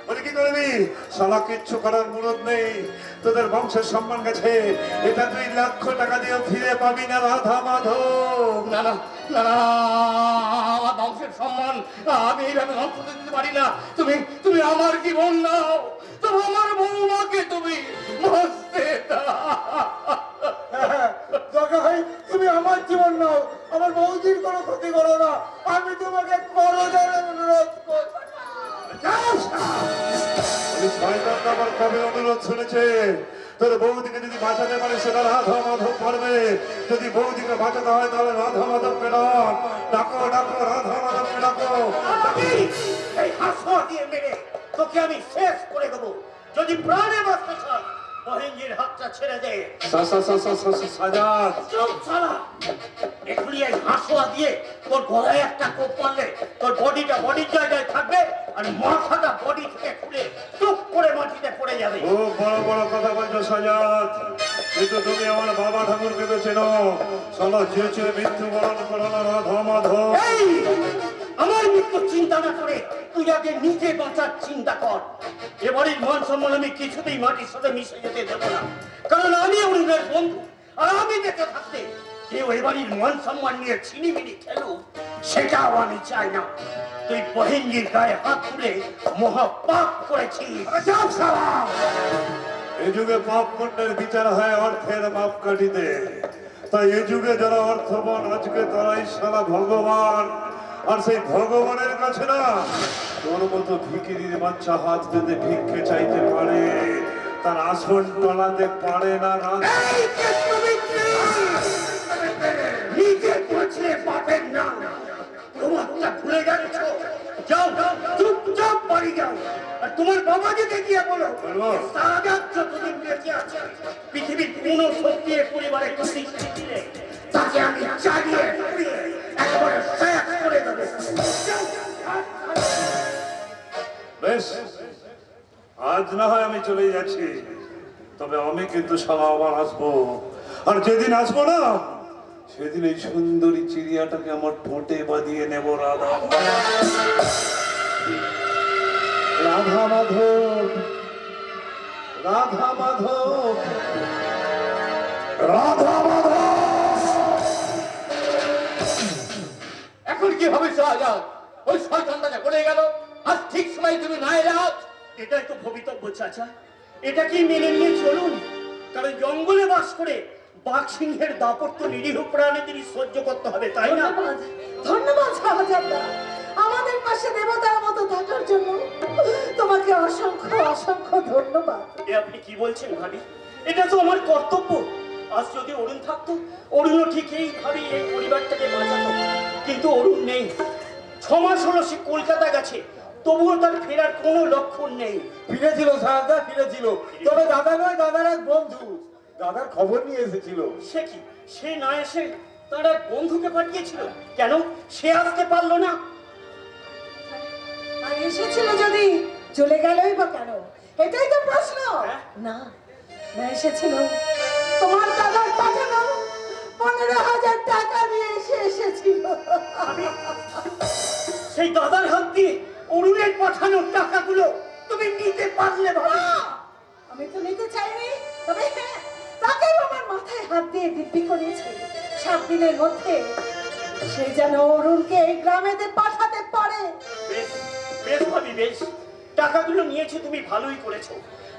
বলে কি করবি? শালা কিচ্ছু করার মুরত নেই, তোদের বংশের সম্মান গেছে, এটা 2 লাখ টাকা দিয়েও ফিরে পাবি না রাধা মাধব। না না না না, আমার বংশের সম্মান আমি এইভাবে ধ্বংস দিতে পারি না। তুমি আমার জীবন নাও, তবে আমার বৌমাকে তুমি মরতে দাও। দরকার হয় তুমি আমার জীবন নাও, আমার বৌদির কোনো ক্ষতি করো না, আমি তোমাকে করজোড়ে অনুরোধ করছি। শয়তান আমার কবে অনুরোধ শুনেছে? তোর বৌদিকে যদি বাঁচাতে পারে সেটা রাধা মাধব করবে, যদি বৌদিকে বাঁচাতে হয় তাহলে রাধা মাধবকে ডাকো, ডাকো রাধা মাধবকে ডাকো। এই হাসুয়া দিয়ে মেরে তোকে আমি শেষ করে দেবো। যদি প্রাণে বাঁচতে চাস মহেঞ্জির হাতটা ছেড়ে দে। সাজাদ, চুপ শালা! এখনই এই হাঁসুয়া দিয়ে তোর গলায় একটা কোপ মারলে তোর বডিটা বডির জায়গায় থাকবে আর মাথাটা বডি থেকে খুলে টুক করে মাটিতে পড়ে যাবে। খুব বড় বড় কথা বলছো সাজাদ, কিন্তু তুমি আমার বাবা ঠাকুরকে তো চেনো। চলো যেচে মৃত্যুবরণ করো না রাধা মাধব। এই, আমার মৃত্যু চিন্তা না করে তুই আগে নিজে বাঁচার চিন্তা কর। এবারের মান সম্মান আমি কিছুতেই মাটির সাথে মিশে যেতে দেবো না, কারণ আমি অরুণের বন্ধু। আর আমি দেখে থাকতে কেউ এবারের মান সম্মান নিয়ে ছিনিমিনি খেলুক, সেটাও আমি চাই না। তুই বহিঞ্জির গায়ে হাত তুলে মহাপাপ করেছিস। এই যুগে পাপ পুণ্যের বিচার হয় অর্থের মাপ কাটিতে। তাই এই যুগে যারা অর্থবান আজকে তারাই সারা ভগবান। আর সেই ভগবানের কাছে না তোর মতো ভিখিরির বাচ্চা হাত পেতে ভিক্ষে চাইতে পারে, তার আসন টলাতে পারে না। এই কৃষ্ণমিত্র! নিজে করেছিলে পাপের নাম, তোমারটা ভুলে যাচ্ছ। যাও, চুপচাপ বাড়ি যাও। আর তোমার বাবাজিকে গিয়ে বলো সারাগাত যতদিন বেঁচে আছে পৃথিবীর কোন শক্তি এ পরিবারে প্রতিষ্ঠিত দিলে তাকে আমি চালিয়ে পুড়িয়ে একেবারে শেষ করে দেবো। বেশ, আজ না হয় আমি চলে যাচ্ছি, তবে আমি কিন্তু সারা আবার আসবো। আর যেদিন আসবো না সেদিন এই সুন্দরী চিড়িয়াটাকে আমার ঠোঁটে বাঁধিয়ে নেব। রাধা রাধা মাধব, রাধা মাধব, রাধা মাধব। এখন কি হবে শাহজাহান? ওই শয়তানটা যে বলে গেল, আজ ঠিক সময় তুমি না এলে আজ। এটাই তো ভবিতব্য চাচা, এটা কি মেনে নিয়ে চলুন। কারণ জঙ্গলে বাস করে বাঘ সিংহের দাপত্য নিরীহ প্রাণীদের সহ্য করতে হবে, তাই না? ধন্যবাদ, ধন্যবাদ শাহজাদা, আমাদের পাশে দেবতার মতো থাকার জন্য তোমাকে অসংখ্য অসংখ্য ধন্যবাদ। এ আপনি কি বলছেন ভাবি? এটা তো আমার কর্তব্য। আজ যদি অরুণ থাকতো, অরুণও ঠিক এইভাবেই এই পরিবারটাকে বাঁচাতো। কিন্তু অরুণ নেই, 6 মাস হলো সে কলকাতা গেছে, তবুও তার ফেরার কোনো লক্ষণ নেই। ফিরেছিল সারদা, ফিরেছিল। তবে দাদা নয়, দাদার এক বন্ধু দাদার খবর নিয়ে এসেছিল। সে কি, সে না এসে তার এক বন্ধুকে পাঠিয়েছিল? কেন সে আসতে পারলো না? আর এসেছিল যদি চলে গেলই বা কেন, এটাই তো প্রশ্ন। না, না এসেছিল তোমার দাদার পাঠানো 15,000 টাকা নিয়ে এসেছিল। সেই দাদার হাত দিয়ে অরুণের পাঠানোর টাকাগুলো তুমি নিতে পারলে ভালো। আমি তো নিতে চাইনি, তবে হ্যাঁ, তাকেও আমার মাথায় হাত দিয়ে দিব্যি করেছি 7 দিনের মধ্যে সে যেন অরুণকে এই গ্রামেতে পাঠাতে পারে। বেশ বেশ ভাবি, বেশ। টাকাগুলো নিয়েছো, তুমি ভালোই করেছো।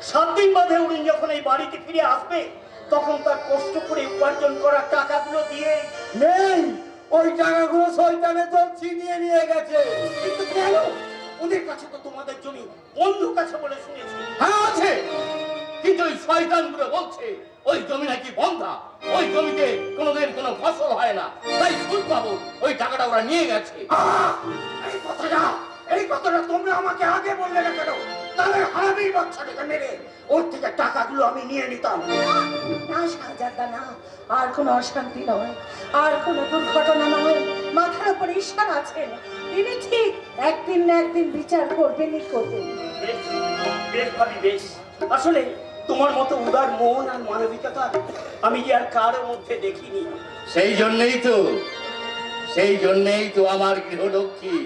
7 দিন বাদে অরুণ যখন এই বাড়িতে ফিরে আসবে, তখন তার কষ্ট করে উপার্জন করা টাকাগুলো দিয়ে। নেই, ওই টাকাগুলো শয়তানের দল ছিনিয়ে নিয়ে গেছে। কিন্তু কেন? ওদের কাছে তো তোমাদের জমি বন্ধুর কাছে বলে শুনেছি। হ্যাঁ আছে, কিন্তু ওই শয়তানগুলো বলছে ওই জমি নাকি বন্ধা, ওই জমিতে কোনোদিন কোনো ফসল হয় না, তাই সুদ পাবো ওই টাকাটা ওরা নিয়ে গেছে। এই কথাটা তোমরা আমাকে আগে বললে না কেন? তাহলে হারামির বাচ্চাটাকে মেরে ওর থেকে টাকাগুলো আমি নিয়ে নিতাম। না শাহজাদা, না, আর কোনো অশান্তি নয়, আর কোনো দুর্ঘটনা নয়। মাথার উপর ঈশ্বর আছেন, তিনি ঠিক একদিন না একদিন বিচার করবেনই করবেন। বেশ বেশ ভাবি, বেশ। আসলে তোমার মতো উদার মন আর মানবিকতা আমি যে আর কারোর মধ্যে দেখিনি। সেই জন্যেই তো আমার গৃহলক্ষ্মী,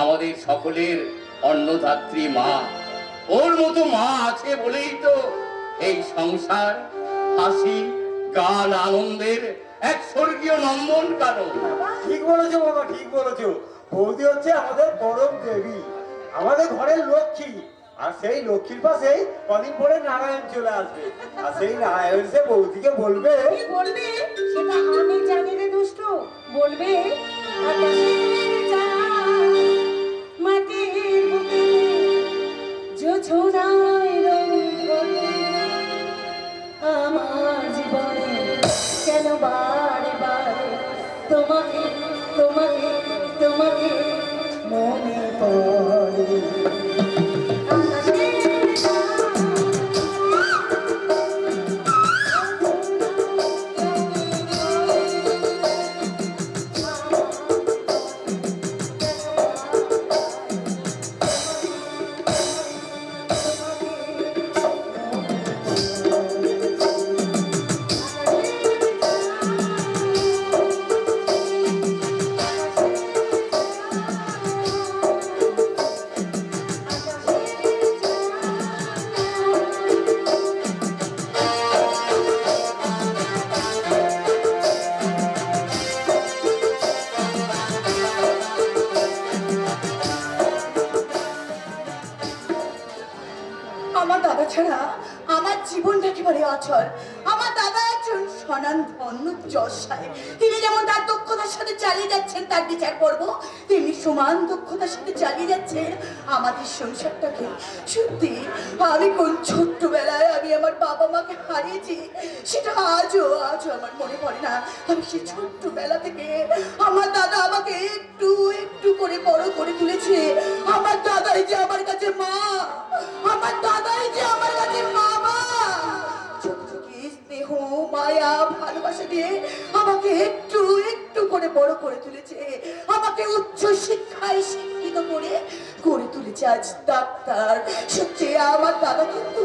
আমাদের সকলের অন্নদাত্রী মা। ওর মতো মা আছে বলেই তো এই সংসার হাসি গান আনন্দের এক স্বর্গীয় নন্দন কানন। ঠিক বলেছো বাবা, ঠিক বলেছো। বৌদি হচ্ছে আমাদের পরম দেবী, আমাদের ঘরের লক্ষ্মী। আর সেই লক্ষ্মীর পাশে কদিন পরে নারায়ণ চলে আসবে, আর সেই নারায়ণ সে বৌদিকে বলবে। কি বলবে সেটা আমি জানি রে দুষ্ট। বলবে আকাশের চাঁদ মাটির বুকে জোছনায় রং ধরে, আমার জীবনে কেন বারে বারে তোমাকে তোমাকে তোমাকে মনে পড়ে। আকাশের চাঁদ অচল। আমার দাদা একজন স্বনামধন্য জজ সাহেব। তিনি যেমন তার দক্ষতার সাথে চালিয়ে যাচ্ছেন তার বিচার করব, তিনি সমান দক্ষতার সাথে চালিয়ে যাচ্ছেন আমাদের সংসারটাকে। সত্যি আমি কোন ছোট্টবেলায় আমি আমার বাবা মাকে হারিয়েছি সেটা আজও আমার মনে পড়ে না। আমি সেই ছোট্টবেলা থেকে আমার দাদা আমাকে একটু একটু করে বড় করে তুলেছে। আমার দাদাই যে আমার কাছে মা, আমার দাদাই যে আমার কাছে বাবা। ছোট থেকে স্নেহ মায়া ভালোবাসা দিয়ে আমাকে একটু একটু করে বড় করে তুলেছে, আমাকে উচ্চ শিক্ষায় শিক্ষিত করে গড়ে তুলেছে আজ ডাক্তার। সত্যি আমার দাদা কিন্তু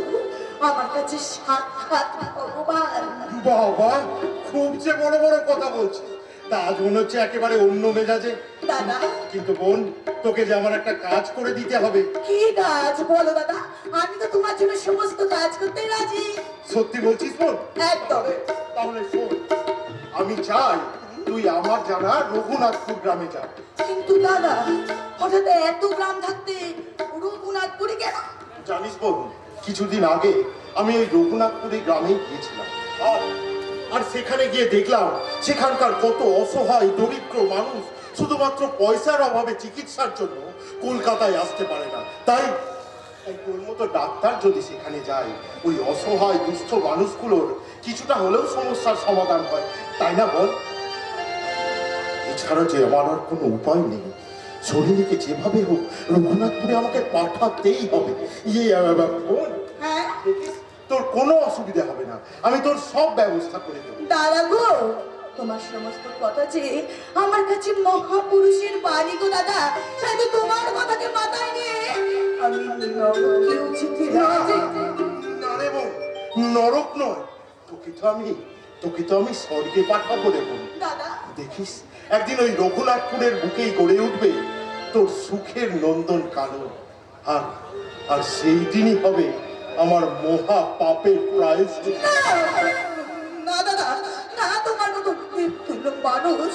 আমার কাছে সাক্ষাৎ ভগবান। বাবা, খুব যে বড় বড় কথা বলছে, তা আজ মনে হচ্ছে একেবারে অন্য মেজাজে। দাদা, কিন্তু বোন, তোকে যে আমার একটা কাজ করে দিতে হবে। কি কাজ বলো দাদা? আমি তো তোমার জন্য সমস্ত কাজ করতে রাজি। সত্যি বলছিস বোন? একদম। তাহলে শোন, আমি চাই তুই আমার জানা রঘুনাথপুর গ্রামে যা। কিন্তু দাদা, হঠাৎ এত গ্রাম থাকতে রঘুনাথপুরে কেন? জানিস বোন, কিছুদিন আগে আমি ওই রঘুনাথপুরে গ্রামে গিয়েছিলাম, আর সেখানে গিয়ে দেখলাম সেখানকার কত অসহায় দরিদ্র মানুষ শুধুমাত্র পয়সার অভাবে চিকিৎসার জন্য কলকাতায় আসতে পারে না। তাই তোর মতো ডাক্তার যদি সেখানে যায়, ওই অসহায় দুস্থ মানুষগুলোর কিছুটা হলেও সমস্যার সমাধান হয়, তাই না বল? এছাড়া যে আমার আর কোনো উপায় নেই, শরীরকে যেভাবে হোক রঘুনাথপুরে আমাকে পাঠাতেই হবে। বোন, হ্যাঁ তোর কোনো অসুবিধা হবে না, আমি তোর সব ব্যবস্থা করে দেবো। দাদা গো, তোমার সমস্ত কথা যে আমার কাছে মহাপুরুষের বাণী গো দাদা। তাই তো তোমার কথাকে মাথায় নিয়ে আমি নরকে যেতে রাজি। না রে বোন, নরক নয়, তোকে তো আমি স্বর্গে পাঠাবো রে বোন। দাদা, দেখিস, একদিন ওই রঘুনাথপুরের বুকেই গড়ে উঠবে তোর সুখের নন্দন কানন, আর সেই দিনই হবে আমার মহা পাপের প্রায়শ্চিত্ত। না দাদা, না, তোমার মতো তুল্য মানুষ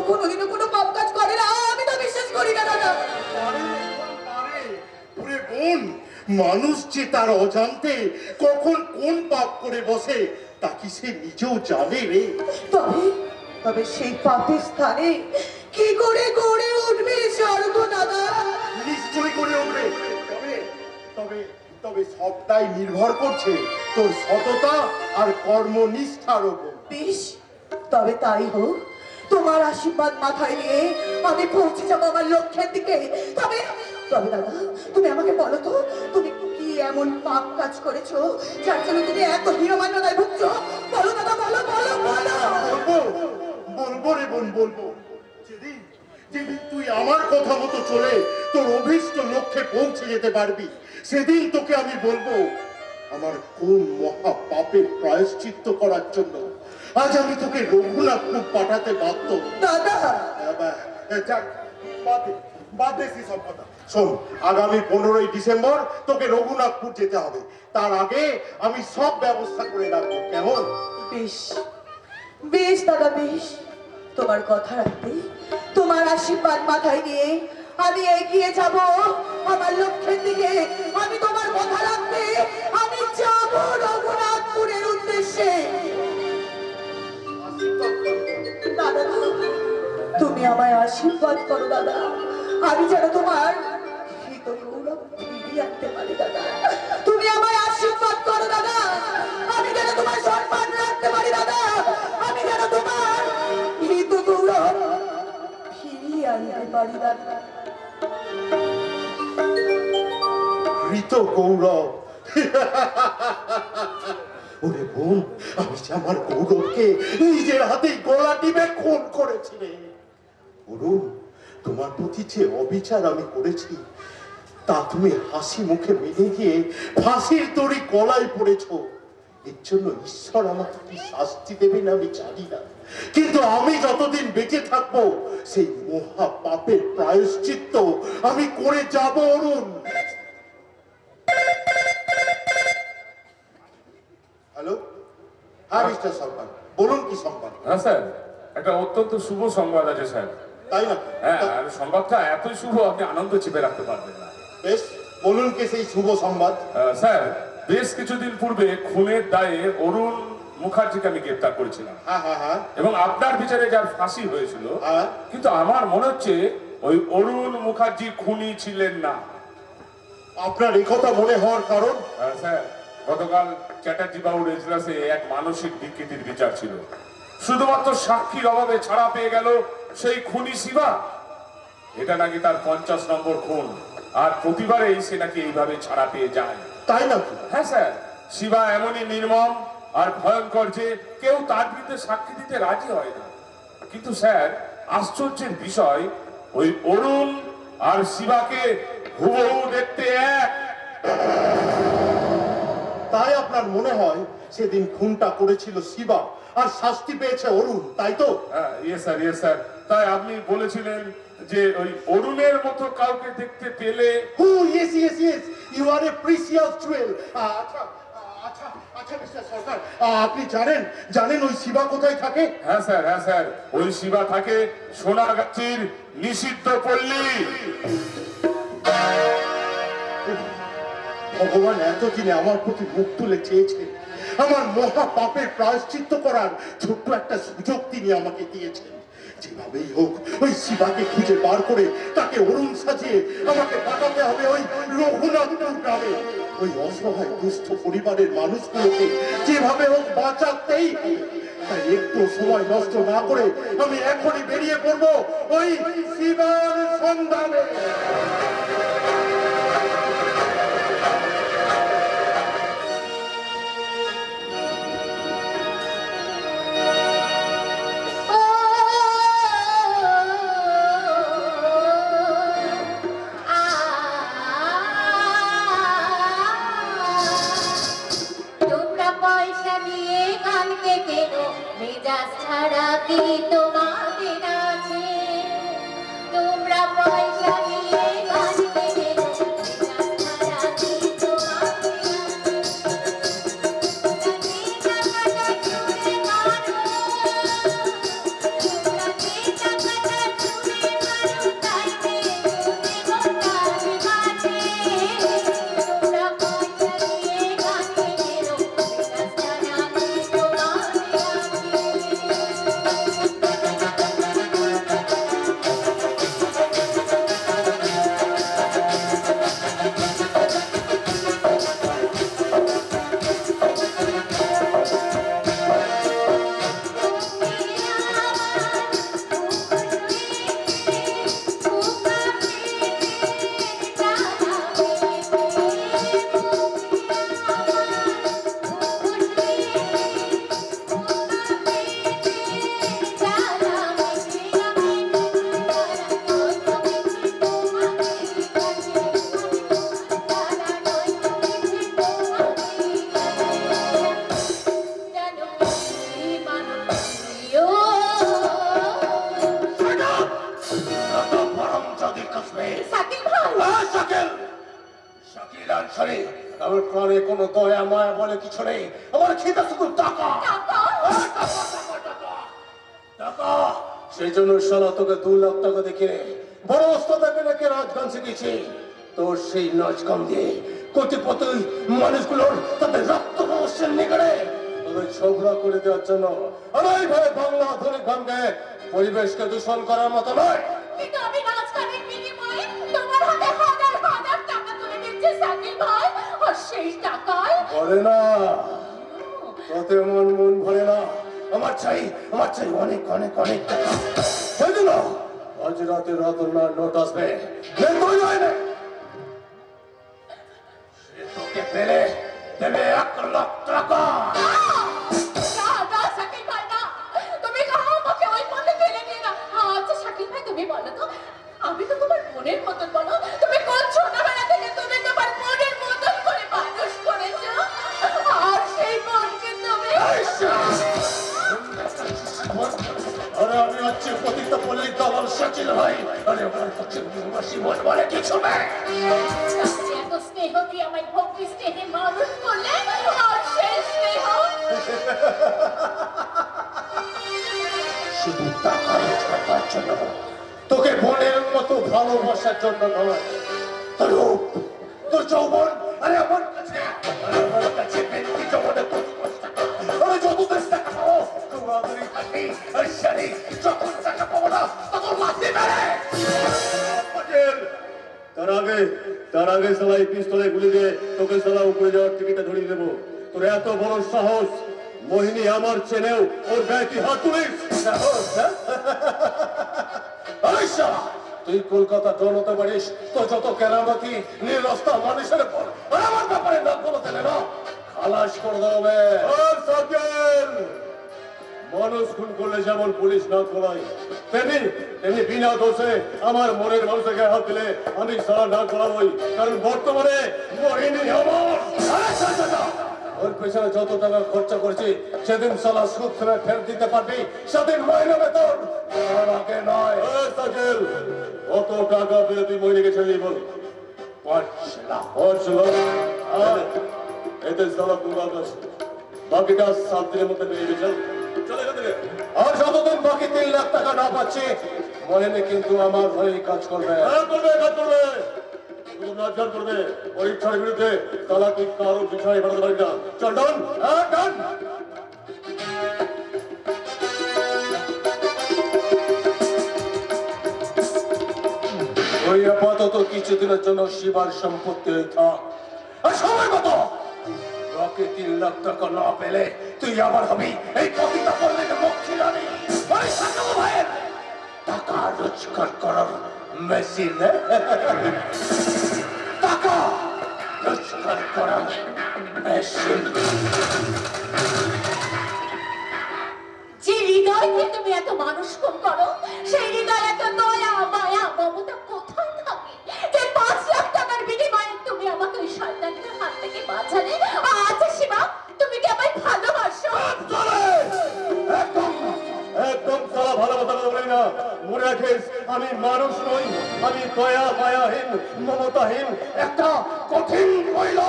কোনোদিনও কোনো পাপ কাজ করে না। আমি তো বিশ্বাস করি না দাদা। ওরে বোন, মানুষ যে তার অজান্তে কখন কোন পাপ করে বসে তা কি সে নিজেও জানে রে? তবে সেই পাপের স্থানে কি করে গড়ে উঠবে স্বর্গ দাদা? নিশ্চয়ই করে উঠবে। তবে তবে সবটাই নির্ভর করছে তোর সততা আর কর্মনিষ্ঠার উপর। বেশ, তবে তাই হোক। তোমার আশীর্বাদ মাথায় নিয়ে আমি পৌঁছে যাবো আমার লক্ষ্যের দিকে। তবে তবে দাদা, তুমি আমাকে বলো তো, তুমি কি এমন পাপ কাজ করেছো যার জন্য তুমি এত হীনমান্যতায় ভুগছো? বলো দাদা, বলো বলো বলো। বলবো রে বোন, বলবো। যেদিন তুই আমার কথা মতো চলে তোর অভীষ্ট লক্ষ্যে পৌঁছে যেতে পারবি, সেদিন তোকে আমি বলবো আমার কোন মহা পাপের প্রায়শ্চিত্ত করার জন্য আজ আমি তোকে রঘুনাথপুর পাঠাতে বাধ্য। দাদা, বাদ দে সব কথা। শোন, আগামী 15ই ডিসেম্বর তোকে রঘুনাথপুর যেতে হবে। তার আগে আমি সব ব্যবস্থা করে রাখবো, কেমন? বেশ বেশ দাদা, বেশ। তোমার কথা রাখতে, তোমার আশীর্বাদ মাথায় নিয়ে আমি এগিয়ে যাব আমার লক্ষ্যের দিকে। আমি তোমার কথা রাখতে আমি যাব রঘুনাথপুরের উদ্দেশ্যে। দাদা, তুমি আমায় আশীর্বাদ করো দাদা, আমি যেন তোমার হিত গৌরব ফিরিয়ে আনতে পারি দাদা। তুমি আমায় আশীর্বাদ করো দাদা, আমি যেন তোমার সম্মান রাখতে পারি দাদা, আমি যেন তোমার হিত গৌরব ফিরিয়ে আনতে পারি দাদা। ঋত গৌরব। ওরে বোন, আমি যে আমার গৌরবকে নিজের হাতেই গলা টিপে খুন করেছি রে। অরুণ, তোমার প্রতি যে অবিচার আমি করেছি তা তুমি হাসি মুখে মেনে গিয়ে ফাঁসির দড়ি গলায় পড়েছ। এর জন্য ঈশ্বর আমাকে কি শাস্তি দেবেন আমি জানি না, কিন্তু আমি যতদিন বেঁচে থাকবো সেই মহা পাপের প্রায়শ্চিত্ত আমি করে যাব। অরুণ, হ্যালো, হ্যাঁ মিস্টার সরকার, বলুন কি সংবাদ? হ্যাঁ স্যার, একটা অত্যন্ত শুভ সংবাদ আছে স্যার। তাই না? হ্যাঁ, আর সংবাদটা এতই শুভ আপনি আনন্দ চেপে রাখতে পারবেন না। বেশ, বলুন কি সেই শুভ সংবাদ? স্যার, বেশ কিছুদিন পূর্বে খুনের দায়ে অরুণ মুখার্জিকে আমি গ্রেপ্তার করেছিলাম হ্যাঁ হ্যাঁ হ্যাঁ এবং আপনার বিচারে যার ফাঁসি হয়েছিল, হ্যাঁ। কিন্তু আমার মনে হচ্ছে ওই অরুণ মুখার্জি খুনি ছিলেন না। আপনার এই কথা মনে হওয়ার কারণ? স্যার, গতকাল চ্যাটার্জি বাবুর এজলাসে এক মানসিক বিকৃতির বিচার ছিল। শুধুমাত্র সাক্ষীর অভাবে ছাড়া পেয়ে গেল সেই খুনি শিবা। এটা নাকি তার 50 নম্বর খুন, আর প্রতিবারেই সে নাকি এইভাবে ছাড়া পেয়ে যায়। তাই নাকি? হ্যাঁ স্যার, শিবা এমনই নির্মম আর ভয়ঙ্কর যে কেউ তার বিরুদ্ধে সাক্ষী দিতে রাজি হয় না। কিন্তু স্যার, আশ্চর্যের বিষয়, ওই অরুণ আর শিবাকে হুবহু দেখতে এক। তাই আপনার মনে হয় সেদিন খুনটা করেছিল শিবা আর শাস্তি পেয়েছে অরুণ, তাই তো? Yes sir, yes sir. তাই আপনি বলেছিলেন যে ওই অরুণের মতো কাউকে দেখতে পেলে। হু, yes yes yes, you are a precious jewel. আচ্ছা আচ্ছা আচ্ছা মিস্টার সরকার, আপনি জানেন ওই শিবা কোথায় থাকে? হ্যাঁ স্যার, হ্যাঁ স্যার, ওই শিবা থাকে সোনাগাছির নিষিদ্ধ পল্লী। ভগবান এতদিনে আমার প্রতি মুখ তুলে চেয়েছে, আমার মহা পাপের প্রায়শ্চিত্ত করার ছোট্ট একটা সুযোগ তিনি আমাকে দিয়েছেন। যেভাবেই হোক ওই শিবাকে খুঁজে বার করে তাকে অরুণ সাজিয়ে আমাকে পাঠাতে হবে ওই রঘুনাথপুর গ্রামে। ওই অসহায় দুস্থ পরিবারের মানুষগুলোকে যেভাবে হোক বাঁচাতেই হবে। তাই একটু সময় নষ্ট না করে আমি এখনই বেরিয়ে পড়বো ওই শিবার সন্ধানে। তোমরা পয়সা দিয়ে গানকে কেন, মেজাজ ছাড়া কি তোমাদের আছে? তোমরা পয়সা দিয়ে গানকে কেন, মেজাজ ছাড়া কি তোমাদের আছে? টাকাটা ছুঁড়ে মারো, তোমরা যে টাকাটা ছুঁড়ে মারো, তাই দেবতার মাঝে। তোমরা পয়সা দিয়ে গানকে কেন, মেজাজ ছাড়া কি তোমাদের আমার প্রাণে কোনো দয়া মায়া বলে কিছু নেই। আমার খিদা শুধু টাকা টাকা। সেই জন্য শালা তোকে 2 লাখ টাকা দেখে বড় ওস্তাদকে নাকি রাজগান শিখেছি। তোর সেই নাচগান দিয়ে কোটিপতি মানুষগুলোর তাদের রক্ত রহস্যের নিগড়ে তবে ঝগড়া করে দেওয়ার জন্য। আমার ভাই বাংলা আধুনিক গানকে পরিবেশকে দূষণ করার মতো নয়। কিন্তু আমি রাজধানীর বিনিময়ে তোমার হাতে হাজার হাজার টাকা তুলে দিচ্ছি সাকিব ভাই, আর সেই টাকায় ভরে না, তোতে মন ভরে না। আমার চাই অনেক অনেক অনেক টাকা। সেই জন্য আজ রাতে রতনার নোট আসবে, তুই নয় না। সে তোকে পেলে দেবে 1 লাখ টাকা। সাকিব ভাই না, তুমি আমাকে ওই পথে ফেলে দিও না। আচ্ছা সাকিব ভাই, তুমি বলো তো, আমি তো তোমার বোনের মতন, বলো তুমি কোন ছোটবেলা থেকে তুমি তোমার বোনের মতন করে মানুষ করেছো, আর সেই বোনকে তুমি আরে আমি হচ্ছে পতিত পল্লীর দলাল সচিন ভাই। আরে আমার কাছে নির্বাসী মন বলে কিছু নেই। এত স্নেহ দিয়ে আমায় ভক্তি স্নেহে মানুষ করলে, আর সেই স্নেহ শুধু টাকার জন্য, তোকে বোনের মতো ভালোবাসার জন্য নয়। তোর রূপ, তোর যৌবন, আরে আমার কাছে তার আগে সবাই পিস্তলে গুলি দিয়ে তোকে সালা উপরে যাওয়ার টিকিটটা ধরিয়ে দেবো। তোর এত বড় সাহস, মোহিনী আমার চেনেও ওর গায়ে তুই হাত তুলিস? আরে শালা, তুই কলকাতা দৌলতে পারিস তো যত কেরামতি নিরস্তা মানুষের পর আমার ব্যাপারে নাম বলতে না, খালাস করে দেবে। আর সার্জেন্ট, মানুষ খুন করলে যেমন পুলিশ না করায়, তেমনি তেমনি বিনা দোষে আমার মনের মানুষের গায়ে হাত দিলে আমি সারা না করাবই, কারণ বর্তমানে মোহিনী আমার। ওর পেছনে যত টাকা খরচা করেছি সেদিন সালা সুদ ফেরত দিতে পারবি, সেদিন মহিলা বেতন, তার আগে নয়। আর সার্জেন্ট, কত টাকা পেলে তুই মোহিনীকে ছেড়ে দিবি বল? 5 লাখ। 5 লাখ? এতে সালা দুলাখ আছে, বাকিটা 7 দিনের মধ্যে পেয়ে গেছে। চলে এখান থেকে। আর যতদিন বাকি 3 লাখ টাকা না পাচ্ছি, মহিনী কিন্তু আমার হয়ে কাজ করবে। হ্যাঁ, করবে, কাজ করবে, শুধু নাচগান করবে। ওর ইচ্ছার বিরুদ্ধে তালা তুই কারো বিছানায় বাড়াতে পারবি না। চল ডান। হ্যাঁ, ডান। ওই আপাতত কিছুদিনের জন্য শিবার সম্পত্তি হয়ে থাক। আর সময় মতো বাকি 3 লাখ টাকা না পেলে তুই আবার হবি এই কবিতা করলে মুক্তি রানী। ভাইয়ের টাকা রোজগার করার মেশিন, টাকা রোজগার করার মেশিন। যে হৃদয়কে তুমি এত মানুষ খুন করো, সেই হৃদয় এত দয়া মায়া মমতা কোথায় থাকে? যে 5 লাখ টাকার বিনিময়ে তুমি আমাকে ওই শয়তানের হাত থেকে বাঁচালে। আচ্ছা শিবা, তুমি কি আমায় ভালোবাসো? একদম সালা ভালোবাসা কথা বলি না। মনে রাখিস, আমি মানুষ নই, আমি দয়া মায়াহীন মমতাহীন একটা কঠিন মহিলা।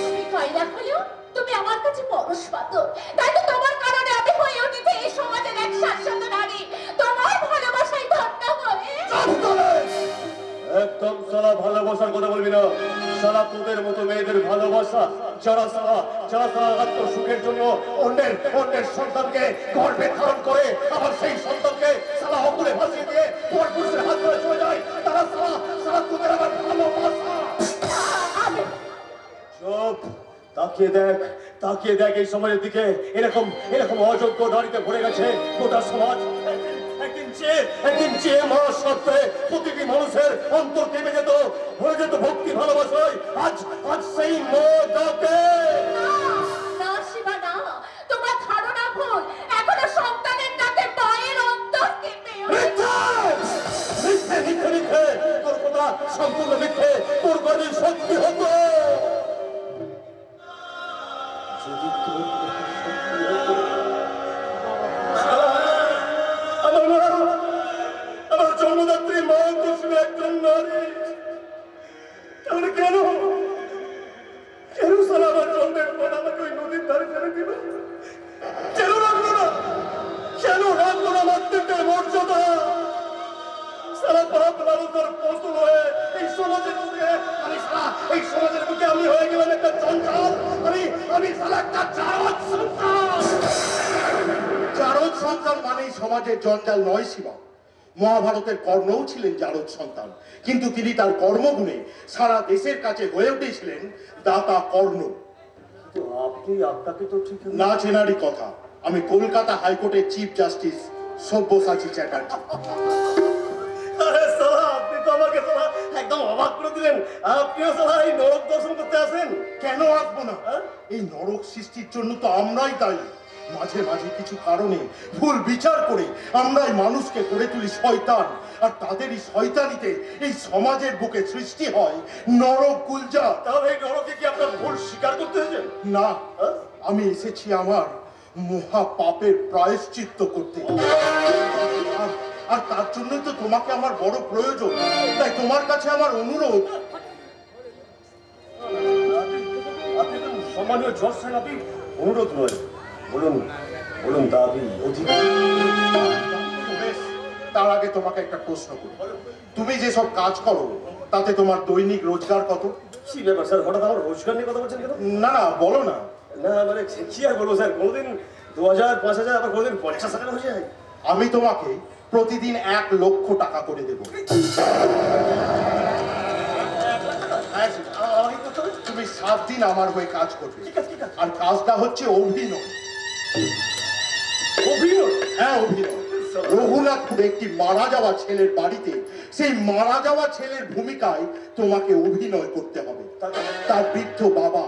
তুমি কয়লা হলেও তুমি আমার কাছে পরশ পাথর। তাই তো তোমার কারণে আমি হয়ে উঠেছি এই সমাজের এক শাশ্বত নারী, তোমার ভালোবাসায় ধন্য হয়ে। একদম সালা ভালোবাসার কথা বলবি না। সালা তোদের মতো মেয়েদের ভালোবাসা, যারা সালা আত্মসুখের জন্য অন্যের সন্তানকে গর্ভে ধারণ করে, আবার সেই সন্তানকে সালা অকুলে ভাসিয়ে দিয়ে পরপুরুষের হাত ধরে চলে যায়, তারা সালা তোদের আবার ভালোবাসা। চুপ, তাকিয়ে দেখ এই সমাজের দিকে। এরকম অযোগ্য নারীতে ভরে গেছে গোটা সমাজ। একদিন চেয়ে মাস সত্ত্বে প্রতিটি মানুষের অন্তর কেঁপে যেত, ভরে যেত ভক্তি ভালোবাসায়। আজ সেই মতাকে না শিবা না, তোমার ধারণা ভুল। এখনো সন্তানের ডাকে মায়ের অন্তর কেঁপে মিথ্যে তোর কথা সম্পূর্ণ মিথ্যে। তোর বাড়ি সত্যি হতো যদি তোর আমার জন্মদাত্রী মা তো ছিল একজন নারী, তাহলে কেন সালা আমার জন্মের পর আমাকে ওই নদীর ধারে ফেলে দিল? কেন রাখলো না মাতৃত্বের মর্যাদা? সারা পাপ লালসার ফসল হয়ে এই সমাজের বুকে আমি হয়ে গেলাম একটা জঞ্জাল। আমি সালা একটা জারদ সন্তান মানেই সমাজের জঞ্জাল নয় শিবা। মহাভারতের কর্ণও ছিলেন জারদ সন্তান, কিন্তু তিনি তার কর্মগুণে সারা দেশের কাছে হয়ে উঠেছিলেন দাতা কর্ণ। আপনাকে তো ঠিক না চেনারই কথা, আমি কলকাতা হাইকোর্টের চিফ জাস্টিস সব্যসাচী চ্যাটার্জি। আরে সালা, আপনি তো আমাকে সালা একদম অবাক করে দিলেন। আপনিও সালা এই নরক দর্শন করতে আসেন? কেন আসবো না? এই নরক সৃষ্টির জন্য তো আমরাই দায়ী। মাঝে মাঝে কিছু কারণে ভুল বিচার করে আমরাই মানুষকে করে তুলি শয়তান, আর তাদেরই শয়তানিতে এই সমাজের বুকে সৃষ্টি হয় নরক গুলজার। তাহলে এই নরকে কি আপনার ভুল স্বীকার করতে হয়েছে? না, আমি এসেছি আমার মহা পাপের প্রায়শ্চিত্ত করতে, আর তার জন্যই তো তোমাকে আমার বড় প্রয়োজন। তাই তোমার কাছে আমার অনুরোধ। আপনি তো সম্মানীয় জজ সাহেব, আপনি অনুরোধ নয়, বলুন দাবি অধিকার। বেশ, তার আগে তোমাকে একটা প্রশ্ন করি। তুমি যেসব কাজ করো তাতে তোমার দৈনিক রোজগার কত? কি ব্যাপার স্যার, হঠাৎ আমার রোজগার নিয়ে কথা বলছেন কেন? না বলো না। না মানে কি আর বলবো স্যার, কোনোদিন 2000, 5000, আবার কোনোদিন 50,000 হয়ে যায়। আমি তোমাকে প্রতিদিন 1 লক্ষ টাকা করে দেব। হ্যাঁ, আমাকে করতে হবে? তুমি 7 দিন আমার হয়ে কাজ করবে। ঠিক আছে, ঠিক আছে। আর কাজটা হচ্ছে অভিনয়। অভিনয়? হ্যাঁ, অভিনয়। রঘুনাথপুরে একটি মারা যাওয়া ছেলের বাড়িতে সেই মারা যাওয়া ছেলের ভূমিকায় তোমাকে অভিনয় করতে হবে। তার বৃদ্ধ বাবা,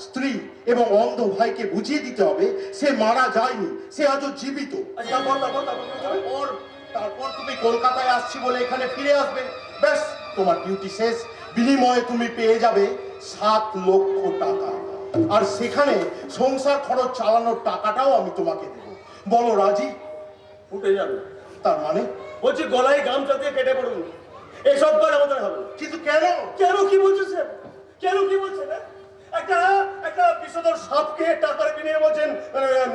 স্ত্রী এবং অন্ধ ভাইকে বুঝিয়ে দিতে হবে সে মারা যায়নি, সে আজও জীবিত। আচ্ছা, তারপর তারপর তুমি কলকাতায় আসছি বলে এখানে ফিরে আসবে। ব্যাস, তোমার ডিউটি শেষ। বিনিময়ে তুমি পেয়ে যাবে 7 লক্ষ টাকা। আর সেখানে সংসার খরচ চালানোর টাকাটাও আমি তোমাকে দেবো। বলো রাজি? ফুটে যাবে। তার মানে? বলছি গলায় গামছা দিয়ে কেটে পড়ুন, এসব কাজ আমাদের হবে না। কিন্তু কেন? কেন কি বলছেন স্যার? কেন কি বলছেন? একটা বিষধর সাপকে টাকার বিনিময়ে বলছেন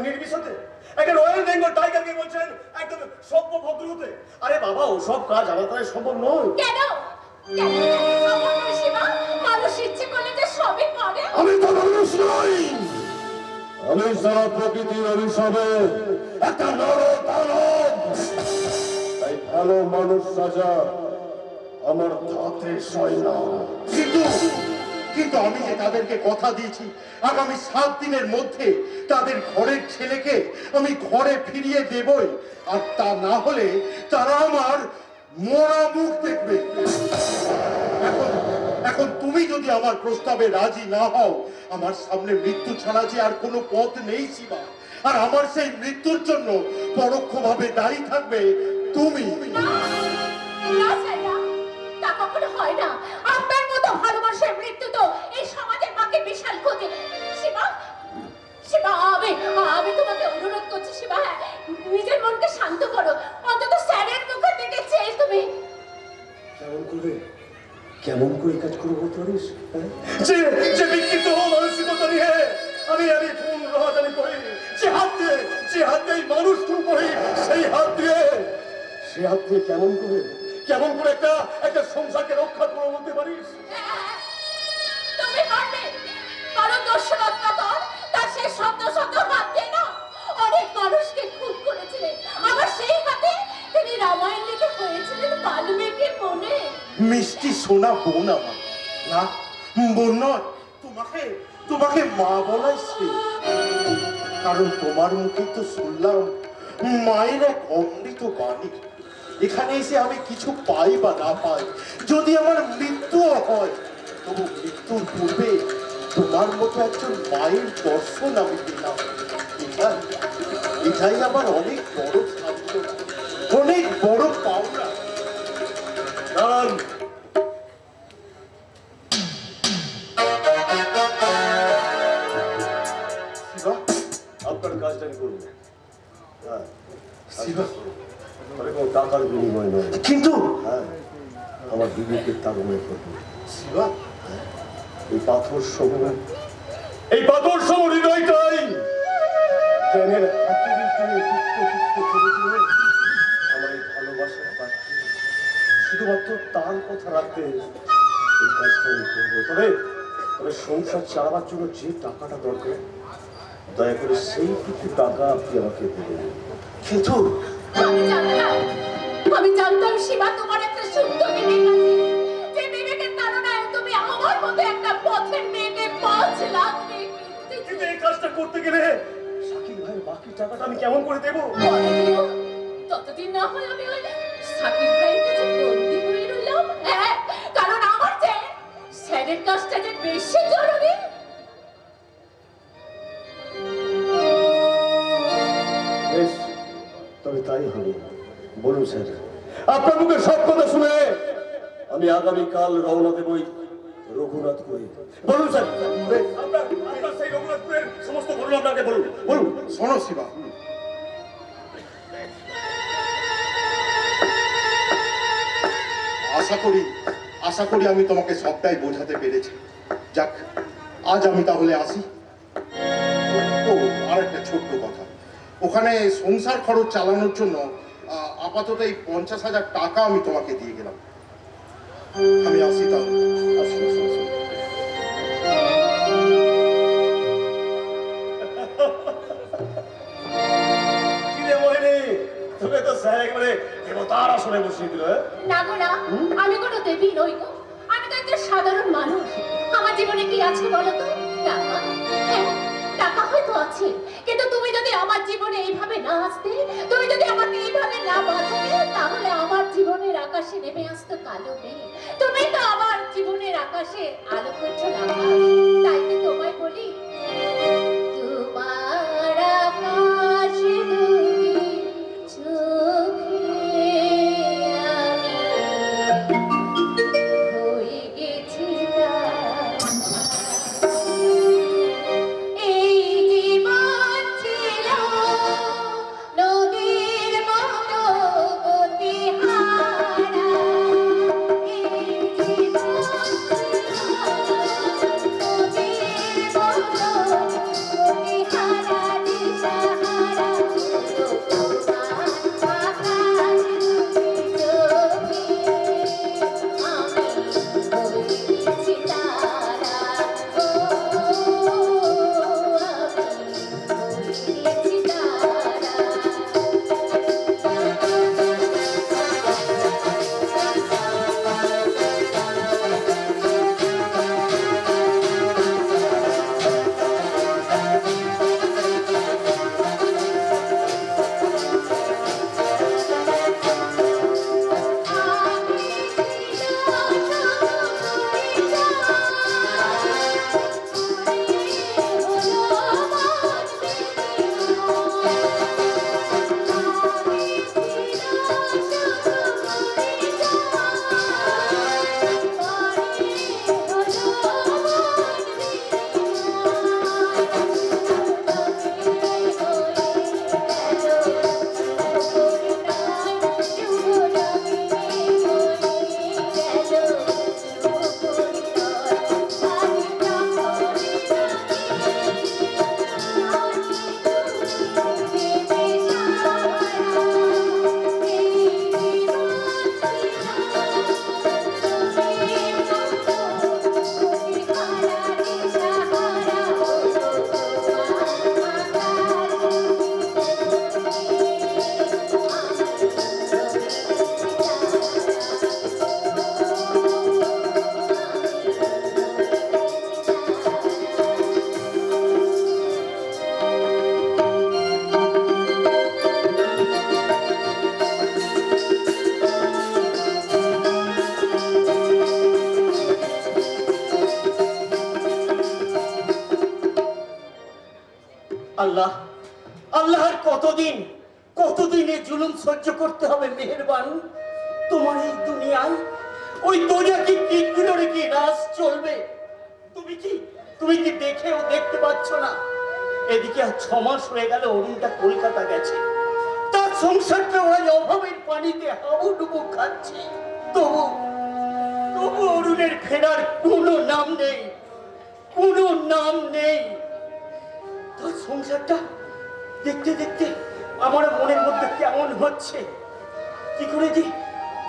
নির্বিষতে, একটা রয়্যাল বেঙ্গল টাইগারকে বলছেন একদম সভ্য ভদ্র হতে। আরে বাবা, ওসব কাজ আমার দ্বারা সম্ভব নয়। কেন কেন সম্ভব নয় শিবা? মানুষ ইচ্ছে করলে যে সবই পারে। আমি তো মানুষ নই, আমি সারা প্রকৃতির অভিশাপে একটা নরদানব। তাই ভালো মানুষ সাজা আমার ধাতে সয় না। কিন্তু আমি যে তাদেরকে কথা দিয়েছি আগামী 7 দিনের মধ্যে তাদের ঘরের ছেলেকে আমি ঘরে ফিরিয়ে দেবই। আর তা না হলে তারা আমার মরা মুখ দেখবে। এখন তুমি যদি আমার প্রস্তাবে রাজি না হও, আমার সামনে মৃত্যু ছাড়া যে আর কোনো পথ নেই শিবা। আর আমার সেই মৃত্যুর জন্য পরোক্ষভাবে দায়ী থাকবে তুমি। না সাইরা, তা কখনো হয় না। আপনার মতো ভালোবাসার মৃত্যু তো এই সমাজের মাকে বিশাল ক্ষতি। শিবা, শিবা, আমি তোমাকে অনুরোধ করছি শিবা, হ্যাঁ, নিজের মনকে শান্ত করো। অন্তত স্যারের মুখের দিকে চেয়ে তুমি। কেমন করে কাজ করে বলতে পারিস? যে বিকৃত মানসিকতা নিয়ে আমি খুন রাহাজানি করি, যে হাত দিয়ে মানুষ খুন করি, সেই হাত দিয়ে কেমন করে একটা সংসারকে রক্ষা করে বলতে পারিস? তুমি পারবে? কারণ দর্শনতা কর, তার সেই শব্দ হাত দিয়ে না অনেক মানুষকে খুন করেছিলেন। আবার সেই হাতে তিনি রামায়ণ লিখে হয়েছিলেন বাল্মীকির মনে। মিষ্টি সোনা বোন আমার। না, বোন নয়, তোমাকে মা বলাই শ্রেয়। কারণ তোমার মুখে তো শুনলাম মায়ের এক অমৃত বাণী। এখানে এসে আমি কিছু পাই বা না পাই, যদি আমার মৃত্যুও হয়, তবু মৃত্যুর পূর্বে তোমার মতো একজন মায়ের দর্শন আমি পেলাম। এটাই আমার অনেক বড় সান্ত্বনা, অনেক বড় পাওনা। কারণ শিবা, আপনার কাজটা আমি করবো। হ্যাঁ, শিবা, কোনো টাকার বিনিময় নয়। কিন্তু হ্যাঁ, আমার বিবেকের তারুণ্য করবো। শিবা, এই পাথর সম হৃদয়টাই জ্ঞানের হাতুড়ি দিয়ে আমার এই ভালোবাসার পাত্রে শুধুমাত্র তার কথা রাখতে এই কাজটা আমি করবো। তবে সংসার চালাবার জন্য যে টাকাটা দরকার, দয়া করে সেইটুকু টাকা আপনি আমাকে দেবেন। কিন্তু আমি জানতাম শিবা, তোমার একটা শুদ্ধ বিবেক আছে, যে বিবেকের তাড়নায় তুমি আমার মতো একটা পথের মেয়েকে 5 লাখ দিয়ে কিনতে কিন্তু এই কাজটা করতে গেলে শাকিল ভাইয়ের বাকি টাকাটা আমি কেমন করে দেবো? ততদিন না হয় আমি ওই সাকিব ভাইয়ের কাছে বন্দি হয়ে রইলাম। হ্যাঁ, কারণ আমার যে স্যারের কাজটা যে বেশি জরুরি। বেশ, তবে তাই হবে। বলুন স্যার, আপনার মুখে সব কথা শুনে আমি আগামীকাল রওনা দেবই রঘুনাথপুরে। বলুন স্যার, আপনার সেই রঘুনাথপুরের সমস্ত ঘটনা আপনাকে বলুন। শোনো শিবা, আশা করি আমি তোমাকে সবটাই বোঝাতে পেরেছি। যাক, আজ আমি তাহলে আসি। ও, আর একটা ছোট্ট কথা, ওখানে সংসার খরচ চালানোর জন্য আপাতত এই 50,000 টাকা আমি তোমাকে দিয়ে গেলাম। আমি আসি তাহলে। তোকে তো স্যার একেবারে দেবতার আসনে বসিয়ে দিল। না গো না, আমি কোনো দেবী নই গো, আমি তো যে সাধারণ মানুষ, আমার জীবনে কি আছে বলো তো? টাকা। হ্যাঁ, টাকা হয়তো আছে, কিন্তু তুমি যদি আমার জীবনে এইভাবে না আসতে, তুমি যদি আমাকে এইভাবে না বাঁচাতে, তাহলে আমার জীবনের আকাশে নেমে আসতো কালো মেঘ। তুমি তো আমার জীবনের আকাশে আলো করছো না। তাই তো তোমায় বলি, তোমার আকাশ দুটি চোখে আমি হয়ে গেছি এই জীবন ছিল নদীর মতো গতিহারা। এই জীবন ছিল নদীর মতো গতিহারা, দিশাহারা। তোমার আকাশ দুটি চোখে আমি হয়েছি তারা। ও আমি হয়েছি তারা। আল্লাহ, আল্লাহ আর কতদিন এই জুলুম সহ্য করতে হবে? মেহেরবান, তোমার এই দুনিয়ায় ওই দুনিয়া কি কিগুলোর কি রাজ চলবে? তুমি কি দেখেও দেখতে পাচ্ছ না? এদিকে আর 6 মাস হয়ে গেল অরুণটা কলকাতা গেছে, তার সংসারটা ওই অভাবের পানিতে হাবুডুবু খাচ্ছে। তবু অরুণের ফেরার কোনো নাম নেই। তোর সংসারটা দেখতে দেখতে আমার মনের মধ্যে কেমন হচ্ছে। কি করে যে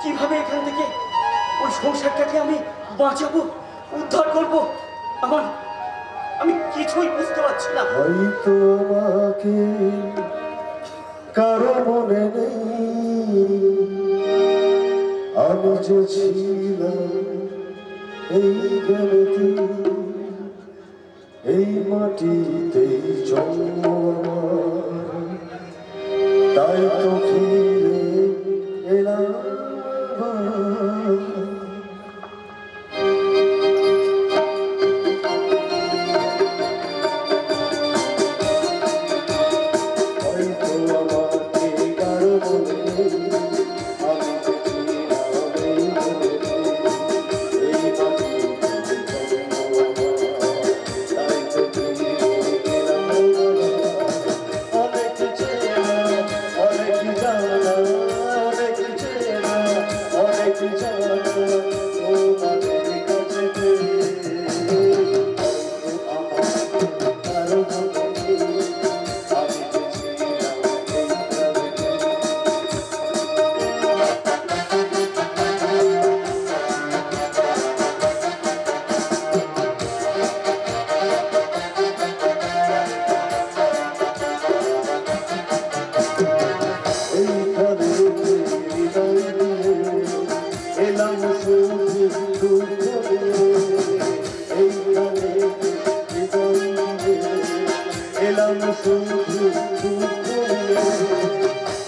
কিভাবে এখান থেকে ওই সংসারটাকে আমি বাঁচাবো, উদ্ধার করবো, আমি কিছুই বুঝতে পারছি না। হয়তো আমাকে কারো মনে নেই, আমি যে ছিলাম এই গ্রামেতে, এই মাটিতেই জন্ম আমার, তাই তো ফিরে এলাম আবার। হয়তো আমাকে কারো মনে নেই, আমি যে ছিলাম এই গ্রামেতে, এই মাটিতেই জন্ম আমার, তাই তো ফিরে এলাম আবার।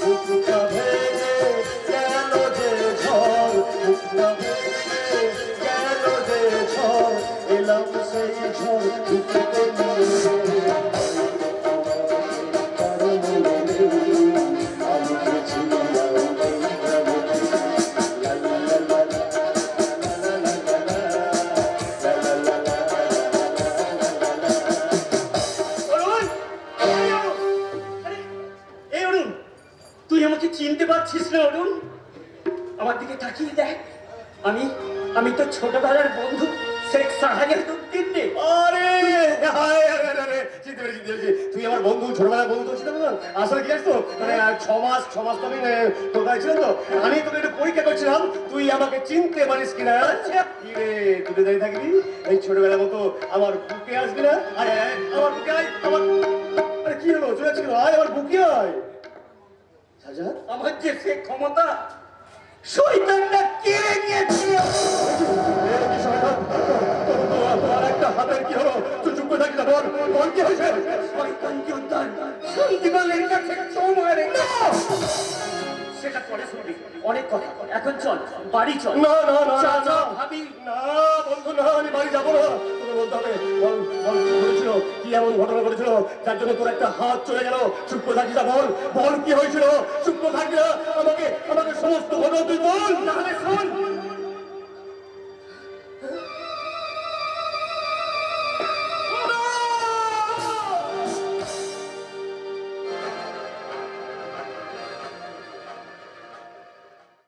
মুখটা ভেঙে গেল যে ঝড়, মুখটা ভেঙে গেল যে ঝড়, এলাম সেই ঝড় বুকেতে নিয়ে। কারো মনে নেই আমি যে ছিলাম এই গ্রামে। লা লা লা লা লা, লা লা লা লা লা, লা লা লা লা লা। অরুণ! এই অরুণ, তুই আমাকে চিনতে পারছিস না অরুণ? আমার দিকে তাকিয়ে দেখ, আমি তো ছোটবেলার বন্ধু শেখ সাহায়াতুদ্দিন রে। আরে আরে আরে আরে চিনতে পেরেছি, চিনতে পেরেছি। তুই আমার বন্ধু, ছোটবেলার বন্ধু তো ছিলাম না। আসলে কি জানিস তো, মানে 6 মাস তো আমি তোর কাছে ছিলাম তো, আমি তোকে একটু পরীক্ষা করছিলাম তুই আমাকে চিনতে পারিস কিনা। কি রে, তুই তো দাঁড়িয়ে থাকবি এই ছোটবেলার মতো আমার বুকে আসবি না? আয় আয়, আমার বুকে আয়, আমার আরে কি হলো, চলে ছিল, আয় আমার বুকে আয়। সাজা আমার যে সে ক্ষমতা শয়তানটা কেড়ে নিয়েছিল। তোর একটা হাতের কি হলো? তুই চুপ করে থাকিস না, বল বল কি হয়েছে? শয়তানকে উদ্ধার সন্দীপালের কাছে তোমার সেটা পরে শুনবি, অনেক কথা। এখন চল বাড়ি চল। না না না না চাচা, না ভাবি, না বন্ধু, না আমি বাড়ি যাবো না। তোকে বলতে হবে, বল বল কি হয়েছিল, কি এমন ঘটনা ঘটেছিল যার জন্য তোর একটা হাত চলে গেল? চুপ করে থাকিস না, বল বল কি হয়েছিল? চুপ করে থাকবি না, আমাকে আমাকে সমস্ত ঘটনা তুই বল। তাহলে শোন,